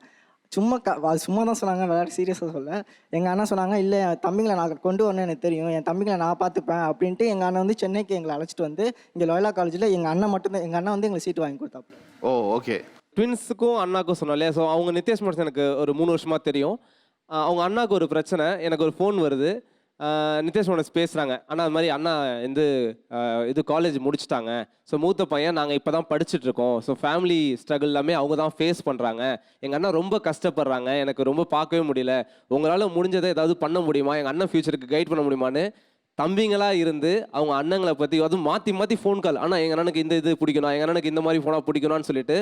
சும்மா அது சும்மா தான் சொன்னாங்க, விளையாட்டு சீரியஸாக சொல்ல. எங்கள் அண்ணன் சொன்னாங்க, இல்லை தம்பிங்களை நான் கொண்டு வரணும்னு எனக்கு தெரியும், என் தம்பிங்களை நான் பார்த்துப்பேன் அப்படின்ட்டு எங்கள் அண்ணன் வந்து சென்னைக்கு எங்களை அழைச்சிட்டு வந்து இங்கே லோயலா காலேஜில் எங்கள் அண்ணன் மட்டும்தான், எங்கள் அண்ணன் வந்து எங்களுக்கு சீட் வாங்கி கொடுத்தாப்பு. ஓ ஓகே. ட்வின்ஸுக்கும் அண்ணாக்கும் சொன்னோம் இல்லையா, ஸோ அவங்க நித்யேஷ் மோட்ஸ் எனக்கு ஒரு 3 வருஷமாக தெரியும். அவங்க அண்ணாவுக்கு ஒரு பிரச்சனை, எனக்கு ஒரு ஃபோன் வருது. நித்யேஷ் மோட்ஸ் பேசுகிறாங்க, அண்ணா அது மாதிரி அண்ணா இது காலேஜ் முடிச்சுட்டாங்க, ஸோ மூத்த பையன் நாங்கள் இப்போ தான் படிச்சுட்ருக்கோம், ஸோ ஃபேமிலி ஸ்ட்ரகிள் எல்லாமே அவங்க தான் ஃபேஸ் பண்ணுறாங்க, எங்கள் அண்ணா ரொம்ப கஷ்டப்படுறாங்க, எனக்கு ரொம்ப பார்க்கவே முடியல, உங்களால் முடிஞ்சதை ஏதாவது பண்ண முடியுமா, எங்கள் அண்ணன் ஃப்யூச்சருக்கு கைட் பண்ண முடியுமான்னு தம்பிங்களாக இருந்து அவங்க அண்ணங்களை பற்றி அதுவும் மாற்றி ஃபோன் கால், ஆனால் எங்கள் அண்ணனுக்கு இந்த இது பிடிக்கணும், எங்கள் அண்ணனுக்கு இந்த மாதிரி ஃபோனாக பிடிக்கணும்னு சொல்லிட்டு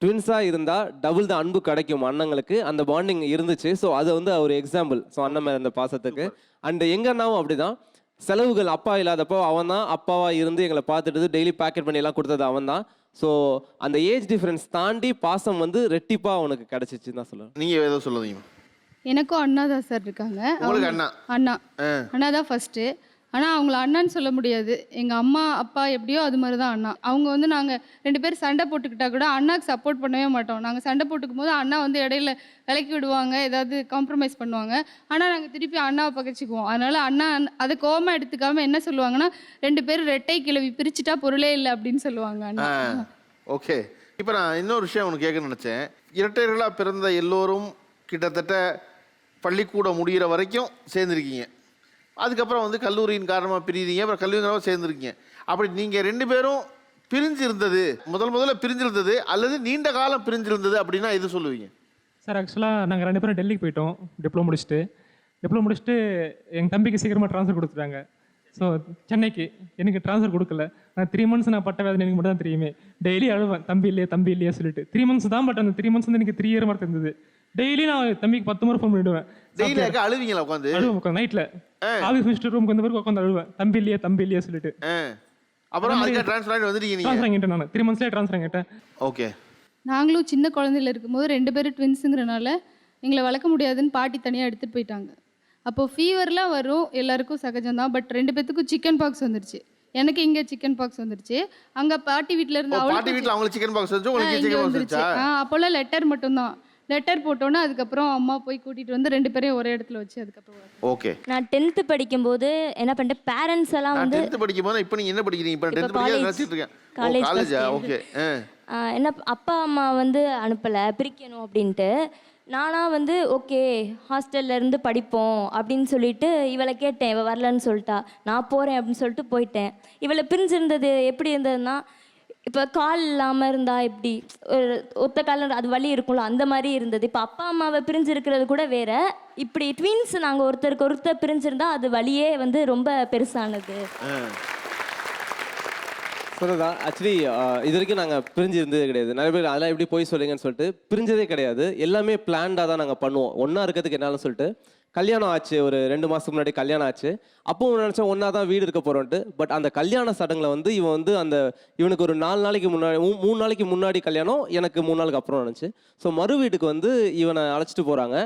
ட்வின்ஸாக இருந்தால் டபுள் தான் அன்பு கிடைக்கும் அண்ணங்களுக்கு, அந்த பாண்டிங் இருந்துச்சு. ஸோ அது வந்து ஒரு எக்ஸாம்பிள், ஸோ அண்ணன் மேலே இந்த பாசத்துக்கு. அண்ட் எங்கள் அண்ணாவும் அப்படி தான், செலவுகள் அப்பா இல்லாதப்போ அவன் தான் அப்பாவாக இருந்து எங்களை பார்த்துட்டு டெய்லி பேக்கெட் பண்ணி எல்லாம் கொடுத்தது அவன் தான். ஸோ அந்த ஏஜ் டிஃப்ரென்ஸ் தாண்டி பாசம் வந்து ரெட்டிப்பாக அவனுக்கு கிடச்சிச்சுன்னு தான் சொல்லுவேன். நீங்கள் ஏதோ சொல்லுவீங்க? எனக்கும் அண்ணா தான் சார் இருக்காங்க. உங்களுக்கு அண்ணா? அண்ணா தான் ஃபஸ்ட்டு. ஆனால் அவங்கள அண்ணான்னு சொல்ல முடியாது. எங்கள் அம்மா அப்பா எப்படியோ அது மாதிரி தான் அண்ணா. அவங்க வந்து நாங்கள் 2 பேர் சண்டை போட்டுக்கிட்டா கூட அண்ணாக்கு சப்போர்ட் பண்ணவே மாட்டோம். நாங்கள் சண்டை போட்டுக்கும் போது அண்ணா வந்து இடையில விலக்கி விடுவாங்க, ஏதாவது காம்ப்ரமைஸ் பண்ணுவாங்க. ஆனால் நாங்கள் திருப்பி அண்ணாவை பகைச்சிக்குவோம். அதனால் அண்ணா அதை கோவமாக எடுத்துக்காமல் என்ன சொல்லுவாங்கன்னா, 2 பேரும் ரெட்டை கிளவி பிரிச்சுட்டா பொருளே இல்லை அப்படின்னு சொல்லுவாங்க அண்ணா. ஓகே. இப்போ நான் இன்னொரு விஷயம் உனக்கு கேட்க நினச்சேன். இரட்டையர்களாக பிறந்த எல்லோரும் கிட்டத்தட்ட பள்ளிக்கூடம் முடிகிற வரைக்கும் சேர்ந்துருக்கீங்க. அதுக்கப்புறம் வந்து கல்லூரியின் காரணமாக பிரியுறீங்க, அப்புறம் கல்லூரி காரணமாக சேர்ந்துருக்கீங்க. அப்படி நீங்கள் 2 பேரும் பிரிஞ்சிருந்தது, முதல்ல பிரிஞ்சிருந்தது அல்லது நீண்ட காலம் பிரிஞ்சிருந்தது அப்படின்னா எது சொல்லுவீங்க? சார் ஆக்சுவலாக நாங்கள் 2 பேரும் டெல்லிக்கு போயிட்டோம் டிப்ளமோ முடிச்சுட்டு எங்கள் தம்பிக்கு சீக்கிரமாக ட்ரான்ஸ்ஃபர் கொடுத்துட்டாங்க. ஸோ சென்னைக்கு எனக்கு ட்ரான்ஸ்ஃபர் கொடுக்கல. நான் 3 months நான் பட்ட வேதனை எனக்கு மட்டும் தான் தெரியுமே. டெய்லி அழுவேன், தம்பி இல்லையே சொல்லிட்டு. 3 months தான், பட் அந்த 3 months வந்து எனக்கு 3 year மாதிரி இருந்தது. டெய்லி நான் தம்பிக்கு 10 முறை ஃபோன் பண்ணிவிடுவேன். டெய்லி அழுவீங்களா? உட்காந்து நைட்டில் ஆஃபீஸ் முடிச்சுட்டு ரூமுக்கு வந்த பிறகு உட்காந்து அழுவேன், தம்பி இல்லையே சொல்லிட்டு. அப்புறம் ட்ரான்ஸ்ஃபர் ஆகிட்டேன் நான் 3 monthsலேயே ட்ரான்ஸ்ஃபர் ஆகிட்டேன். ஓகே. நாங்களும் சின்ன குழந்தையில இருக்கும்போது 2 பேரும் ட்வின்ஸுங்கிறனால எங்களை வளர்க்க முடியாதுன்னு பாட்டி தனியாக எடுத்துகிட்டு போயிட்டாங்க. அப்போது ஃபீவர்லாம் வரும், எல்லாருக்கும் சகஜம்தான். பட் 2 பேத்துக்கும் சிக்கன் பாக்ஸ் வந்துருச்சு. எனக்கு இங்கே சிக்கன் பாக்ஸ் வந்துருச்சு, அங்கே பாட்டி வீட்டில் இருந்து அவங்களுக்கு சிக்கன் பாக்ஸ் வந்துருச்சு. அப்போல்லாம் லெட்டர் மட்டும்தான். லெட்டர் போட்டோன்னா அதுக்கப்புறம் அம்மா போய் கூட்டிகிட்டு வந்து 2 பேரையும் ஒரே இடத்துல வச்சு அதுக்கப்புறம். ஓகே. நான் 10th படிக்கும்போது என்ன பண்ணிட்டேன், பேரண்ட்ஸ் எல்லாம் வந்து 10th படிக்கும்போது. இப்போ நீங்கள் என்ன படிக்கிறீங்க? இப்போ 10th படிக்கிறீங்க. காலேஜா? ஓகே. என்ன அப்பா அம்மா வந்து அனுப்பலை, பிரிக்கணும் அப்படின்ட்டு. நானாக வந்து ஓகே ஹாஸ்டல்ல இருந்து படிப்போம் அப்படின்னு சொல்லிட்டு இவளை கேட்டேன். இவள் வரலன்னு சொல்லிட்டா, நான் போகிறேன் அப்படின்னு சொல்லிட்டு போயிட்டேன். இவளை பிரிஞ்சிருந்தது எப்படி இருந்ததுன்னா, இப்போ கால் இல்லாமல் இருந்தால் எப்படி ஒரு ஒத்த காலம் அது வலி இருக்கும்ல, அந்த மாதிரி இருந்தது. இப்போ அப்பா அம்மாவை பிரிஞ்சிருக்கிறது கூட வேற, இப்படி ட்வின்ஸ் நாங்கள் ஒருத்தர் பிரிஞ்சிருந்தா அது வலியே வந்து ரொம்ப பெருசானது. சொல்லுதான் ஆக்சுவலி இது வரைக்கும் நாங்கள் பிரிஞ்சு இருந்ததே கிடையாது. நிறைய பேர் அதெல்லாம் எப்படி போய் சொல்லுங்கன்னு சொல்லிட்டு பிரிஞ்சதே கிடையாது. எல்லாமே பிளான்டாக தான் நாங்கள் பண்ணுவோம். ஒன்றா இருக்கிறதுக்கு என்னாலும் சொல்லிட்டு கல்யாணம் ஆச்சு, ஒரு 2 மாதத்துக்கு முன்னாடி கல்யாணம் ஆச்சு. அப்போது நினச்சோம் ஒன்றா தான் வீடு இருக்க போகிறோன்ட்டு. பட் அந்த கல்யாண சடங்கில் வந்து இவன் வந்து இவனுக்கு ஒரு 4 நாளைக்கு முன்னாடி 3 நாளைக்கு முன்னாடி கல்யாணம், எனக்கு 3 நாளுக்கு அப்புறம் நினச்சி. ஸோ மறு வீட்டுக்கு வந்து இவனை அழைச்சிட்டு போகிறாங்க.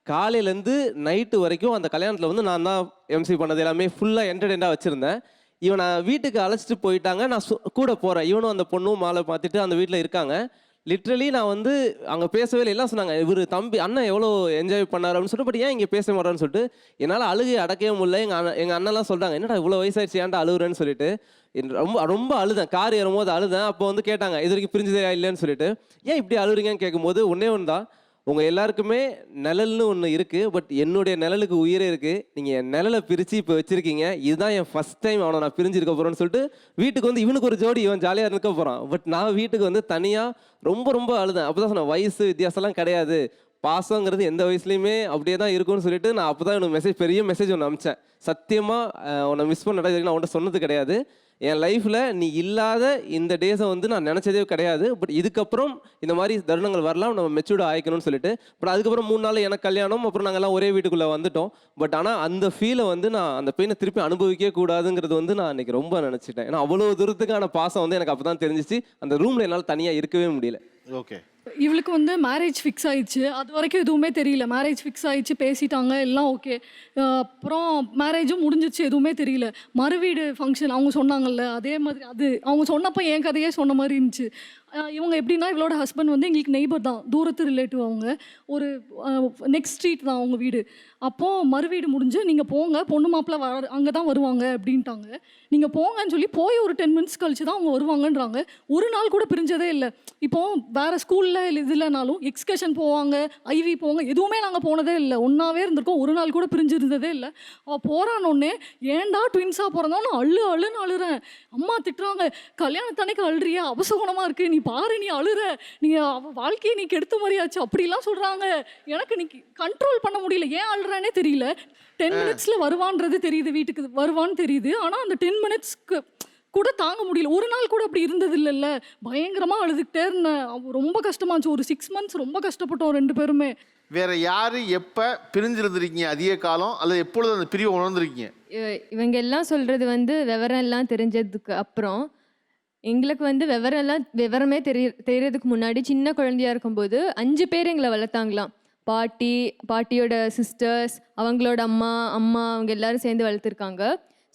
காலையிலேருந்து நைட்டு வரைக்கும் அந்த கல்யாணத்தில் வந்து நான் தான் எம்சி பண்ணது எல்லாமே ஃபுல்லாக என்டர்டெயினாக வச்சுருந்தேன். இவனை வீட்டுக்கு அழைச்சிட்டு போயிட்டாங்க, நான் கூட போகிறேன். இவனும் அந்த பொண்ணும் மாலை பார்த்துட்டு அந்த வீட்டில் இருக்காங்க. லிட்ரலி நான் வந்து அங்கே பேசவே இல்லை. எல்லாம் சொன்னாங்க, இவர் தம்பி அண்ணன் எவ்வளோ என்ஜாய் பண்ணார் அப்படின்னு சொல்லிட்டு. பட் ஏன் இங்கே பேச மாட்டான்னு சொல்லிட்டு என்னால் அழுகை அடக்கவே முடியல. எங்கள் அண்ணன்லாம் சொல்கிறாங்க, என்னடா இவ்வளோ வயசாயிடுச்சு ஏன்டா அழுகுறேன்னு சொல்லிட்டு. ரொம்ப அழுதேன். கார் ஏறும்போது அழுதேன். அப்போ வந்து கேட்டாங்க, இது வரைக்கும் பிரிஞ்சதே இல்லைன்னு சொல்லிட்டு. ஏன் இப்படி அழுகுறீங்கன்னு கேட்கும்போது ஒன்றே ஒன்று தான், உங்கள் எல்லாருக்குமே நிழல்னு ஒன்று இருக்குது, பட் என்னுடைய நிழலுக்கு உயிரே இருக்குது. நீங்கள் என் நிழலை பிரித்து இப்போ வச்சுருக்கீங்க. இதுதான் என் ஃபஸ்ட் டைம் அவனை நான் பிரிஞ்சிருக்க போகிறேன்னு சொல்லிட்டு வீட்டுக்கு வந்து இவனுக்கு ஒரு ஜோடி, இவன் ஜாலியாக இருக்க போகிறான். பட் நான் வீட்டுக்கு வந்து தனியாக ரொம்ப அழுதேன். அப்போ தான் சொன்னேன், வயசு வித்தியாசம்லாம் கிடையாது, பாசங்கிறது எந்த வயசுலையுமே அப்படியே தான் இருக்கும்னு சொல்லிட்டு நான் அப்போ தான் எனக்கு பெரிய மெசேஜ் ஒன்று அனுப்பிச்சேன். சத்தியமாக உன்னை மிஸ் பண்ண நடக்குது, நான் உன்ட்ட சொன்னது கிடையாது. என் லைஃப்பில் நீ இல்லாத இந்த டேஸை வந்து நான் நினச்சதே கிடையாது. பட் இதுக்கப்புறம் இந்த மாதிரி தருணங்கள் வரலாம், நம்ம மெச்சூர்டாக ஆயிக்கணும்னு சொல்லிட்டு. பட் அதுக்கப்புறம் 3 நாள் எனக்கு கல்யாணம், அப்புறம் நாங்கள் எல்லாம் ஒரே வீட்டுக்குள்ளே வந்துட்டோம். பட் ஆனால் அந்த ஃபீலை வந்து நான் அந்த பெயினை திருப்பி அனுபவிக்கவே கூடாதுங்கிறது வந்து நான் அன்றைக்கி ரொம்ப நினச்சிட்டேன். ஏன்னா அவ்வளோ தூரத்துக்கான பாசம் வந்து எனக்கு அப்போ தான் தெரிஞ்சிச்சு. அந்த ரூமில் என்னால் தனியாக இருக்கவே முடியல. ஓகே. இவளுக்கு வந்து மேரேஜ் ஃபிக்ஸ் ஆயிடுச்சு. அது வரைக்கும் எதுவுமே தெரியல. மேரேஜ் ஃபிக்ஸ் ஆயிடுச்சு, பேசிட்டாங்க, எல்லாம் ஓகே. அப்புறம் மேரேஜும் முடிஞ்சிச்சு, எதுவுமே தெரியல. மறுவீடு ஃபங்க்ஷன் அவங்க சொன்னாங்கல்ல, அதே மாதிரி அது அவங்க சொன்னப்போ என் கதையே சொன்ன மாதிரி இருந்துச்சு. இவங்க எப்படின்னா இவளோட ஹஸ்பண்ட் வந்து எங்களுக்கு நெய்பர் தான், தூரத்து ரிலேட்டிவ். அவங்க ஒரு நெக்ஸ்ட் ஸ்ட்ரீட் தான் அவங்க வீடு. அப்போது மறுவீடு முடிஞ்சு நீங்கள் போங்க, பொண்ணு மாப்பிள்ளை அங்கே தான் வருவாங்க அப்படின்ட்டாங்க. நீங்கள் போங்கன்னு சொல்லி போய் ஒரு 10 மினிட்ஸ் கழிச்சு தான் அவங்க வருவாங்கன்றாங்க. ஒரு நாள் கூட பிரிஞ்சதே இல்லை. இப்போது வேறு ஸ்கூலில் இது இல்லைனாலும் எக்ஸ்கர்ஷன் போவாங்க, ஐவி போவாங்க, எதுவுமே நாங்கள் போனதே இல்லை. ஒன்றாவே இருந்திருக்கோம், ஒரு நாள் கூட பிரிஞ்சு இருந்ததே இல்லை. அவள் போகிறானோடனே ஏன்டா ட்வின்ஸாக பிறந்தோன்னு அழுன்னு அழுறேன். அம்மா திட்டுறாங்க, கல்யாணத்தன்னைக்கு அழுறியா, அபசகுணமாக இருக்குது, நீ பாரு நீ அழுற, நீ அவள் வாழ்க்கையை நீ கெடுத்த மாதிரியாச்சு அப்படிலாம் சொல்கிறாங்க. எனக்கு நீ கண்ட்ரோல் பண்ண முடியல, ஏன் அழுறானே தெரியல. 10 மினிட்ஸில் வருவான்றது தெரியுது, வீட்டுக்கு வருவான்னு தெரியுது. ஆனால் அந்த 10 மினிட்ஸ்க்கு கூட தாங்க முடியல. ஒரு நாள் கூட அப்படி இருந்தது இல்லைல்ல. பயங்கரமாக அழுதுகிட்டே இருந்தேன். ரொம்ப கஷ்டமாச்சு. ஒரு 6 மந்த்ஸ் ரொம்ப கஷ்டப்பட்டோம் 2 பேருமே. வேற யாரு எப்போ பிரிஞ்சிருந்திருக்கீங்க அதிக காலம், அல்லது எப்பொழுது அந்த பிரிவை உணர்ந்திருக்கீங்க? இவங்க எல்லாம் சொல்கிறது வந்து விவரம் எல்லாம் தெரிஞ்சதுக்கு அப்புறம். எங்களுக்கு வந்து விவரமே தெரியறதுக்கு முன்னாடி சின்ன குழந்தையா இருக்கும்போது 5 பேர் எங்களை வளர்த்தாங்களாம். பாட்டியோட சிஸ்டர்ஸ், அவங்களோட அம்மா அவங்க எல்லாரும் சேர்ந்து வளர்த்துருக்காங்க.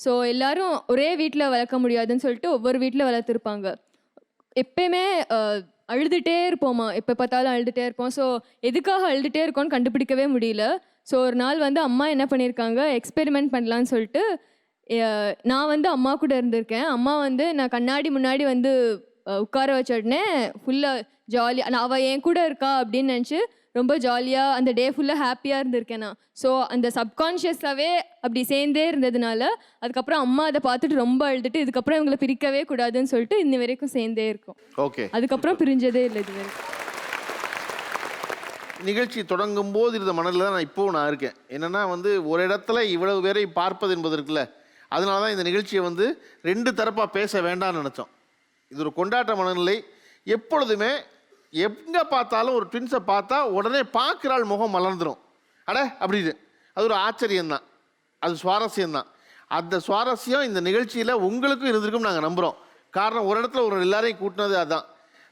ஸோ எல்லாரும் ஒரே வீட்டில் வளர்க்க முடியாதுன்னு சொல்லிட்டு ஒவ்வொரு வீட்டில் வளர்த்துருப்பாங்க. எப்பயுமே அழுதுகிட்டே இருப்போமா, எப்போ பார்த்தாலும் அழுதுகிட்டே இருப்போம். ஸோ எதுக்காக அழுதுகிட்டே இருக்கோன்னு கண்டுபிடிக்கவே முடியல. ஸோ ஒரு நாள் வந்து அம்மா என்ன பண்ணியிருக்காங்க, எக்ஸ்பெரிமெண்ட் பண்ணலான்னு சொல்லிட்டு நான் வந்து அம்மா கூட இருந்திருக்கேன். அம்மா வந்து நான் கண்ணாடி முன்னாடி வந்து உட்கார வச்ச உடனே ஃபுல்லாக ஜாலியாக அவள் என் கூட இருக்கா அப்படின்னு நினச்சி ரொம்ப ஜாலியாக அந்த டே ஃபுல்லாக ஹாப்பியாக இருந்திருக்கேன் நான். ஸோ அந்த சப்கான்ஷியஸாகவே அப்படி சேர்ந்தே இருந்ததுனால அதுக்கப்புறம் அம்மா அதை பார்த்துட்டு ரொம்ப அழுதுட்டு இதுக்கப்புறம் இவங்களை பிரிக்கவே கூடாதுன்னு சொல்லிட்டு இன்ன வரைக்கும் சேர்ந்தே இருக்கும். ஓகே, அதுக்கப்புறம் பிரிஞ்சதே இல்லை இது வரைக்கும். நிகழ்ச்சி தொடங்கும் போது இருந்த மனதில் தான் இப்போவும் நான் இருக்கேன். என்னென்னா வந்து ஒரு இடத்துல இவ்வளவு பேரை பார்ப்பது என்பது இருக்குல்ல, அதனால தான் இந்த நிகழ்ச்சியை வந்து 2 தரப்பாக பேச வேண்டாம்னு நினச்சோம். இது ஒரு கொண்டாட்ட மனநிலை. எப்பொழுதுமே எங்கே பார்த்தாலும் ஒரு ட்வின்ஸை பார்த்தா உடனே பார்க்குறாள் முகம் மலர்ந்துடும். அப்படின்னு அது ஒரு ஆச்சரியம்தான், அது சுவாரஸ்யம்தான். அந்த சுவாரஸ்யம் இந்த நிகழ்ச்சியில் உங்களுக்கும் இருந்திருக்கும் நாங்கள் நம்புகிறோம். காரணம் ஒரு இடத்துல ஒரு எல்லாரையும் கூட்டினது அதுதான்.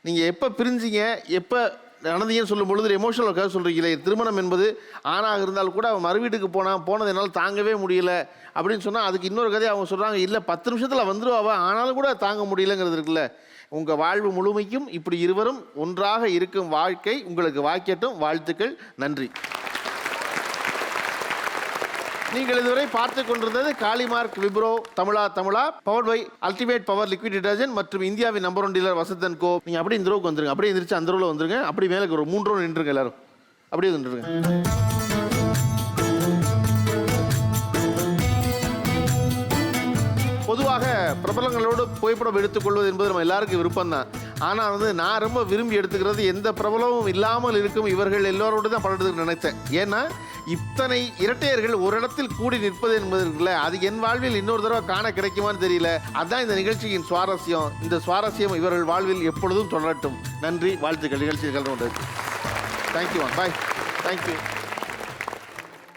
நீங்கள் எப்போ பிரிஞ்சிங்க, எப்போ நடந்தீங்கன்னு சொல்லும் பொழுது எமோஷனலுக்காக சொல்கிறீங்களே, திருமணம் என்பது ஆணாக இருந்தால் கூட அவன் மறுவீட்டுக்கு போனது என்னால் தாங்கவே முடியல அப்படின்னு சொன்னால் அதுக்கு இன்னொரு கதையை அவங்க சொல்கிறாங்க, இல்லை 10 நிமிஷத்தில் வந்துடுவாவா ஆனாலும் கூட தாங்க முடியலங்கிறது இருக்குல்ல. உங்கள் வாழ்வு முழுமைக்கும் இப்படி இருவரும் ஒன்றாக இருக்கும் வாழ்க்கை உங்களுக்கு வாய்க்கட்டும். வாழ்த்துக்கள், நன்றி. நீங்கள் இதுவரை பார்த்து கொண்டிருந்தது காளிமார்க் விப்ரோ தமிழா powered by ultimate power liquid detergent மற்றும் இந்தியாவின் நம்பர் 1 டீலர் வசந்த் & கோ. நீங்கள் அப்படியே இந்த ரோவுக்கு வந்துருங்க, அப்படியே எந்திரிச்சு அந்த ரோவில் வந்துருங்க, அப்படி மேலே ஒரு 3 ரோ நின்றுங்க, எல்லாரும் அப்படியே நின்றுருங்க. பொதுவாக பிரபலங்களோடு புகைப்படம் எடுத்துக்கொள்வது என்பது நம்ம எல்லாருக்கும் விருப்பம் தான். ஆனால் வந்து நான் ரொம்ப விரும்பி எடுத்துக்கிறது எந்த பிரபலமும் இல்லாமல் இருக்கும் இவர்கள் எல்லோரோடு தான் படம் எடுத்துக்க நினைத்தேன். ஏன்னா இத்தனை இரட்டையர்கள் ஒரு இடத்தில் கூடி நிற்பது என்பது இருக்குல்ல, அது என் வாழ்வில் இன்னொரு தடவை காண கிடைக்குமான்னு தெரியல. அதுதான் இந்த நிகழ்ச்சியின் சுவாரஸ்யம். இந்த சுவாரஸ்யம் இவர்கள் வாழ்வில் எப்பொழுதும் தொடரட்டும். நன்றி, வாழ்த்துக்கள். நிகழ்ச்சியில் கலந்து கொண்டது. தேங்க்யூ, பாய். தேங்க்யூ.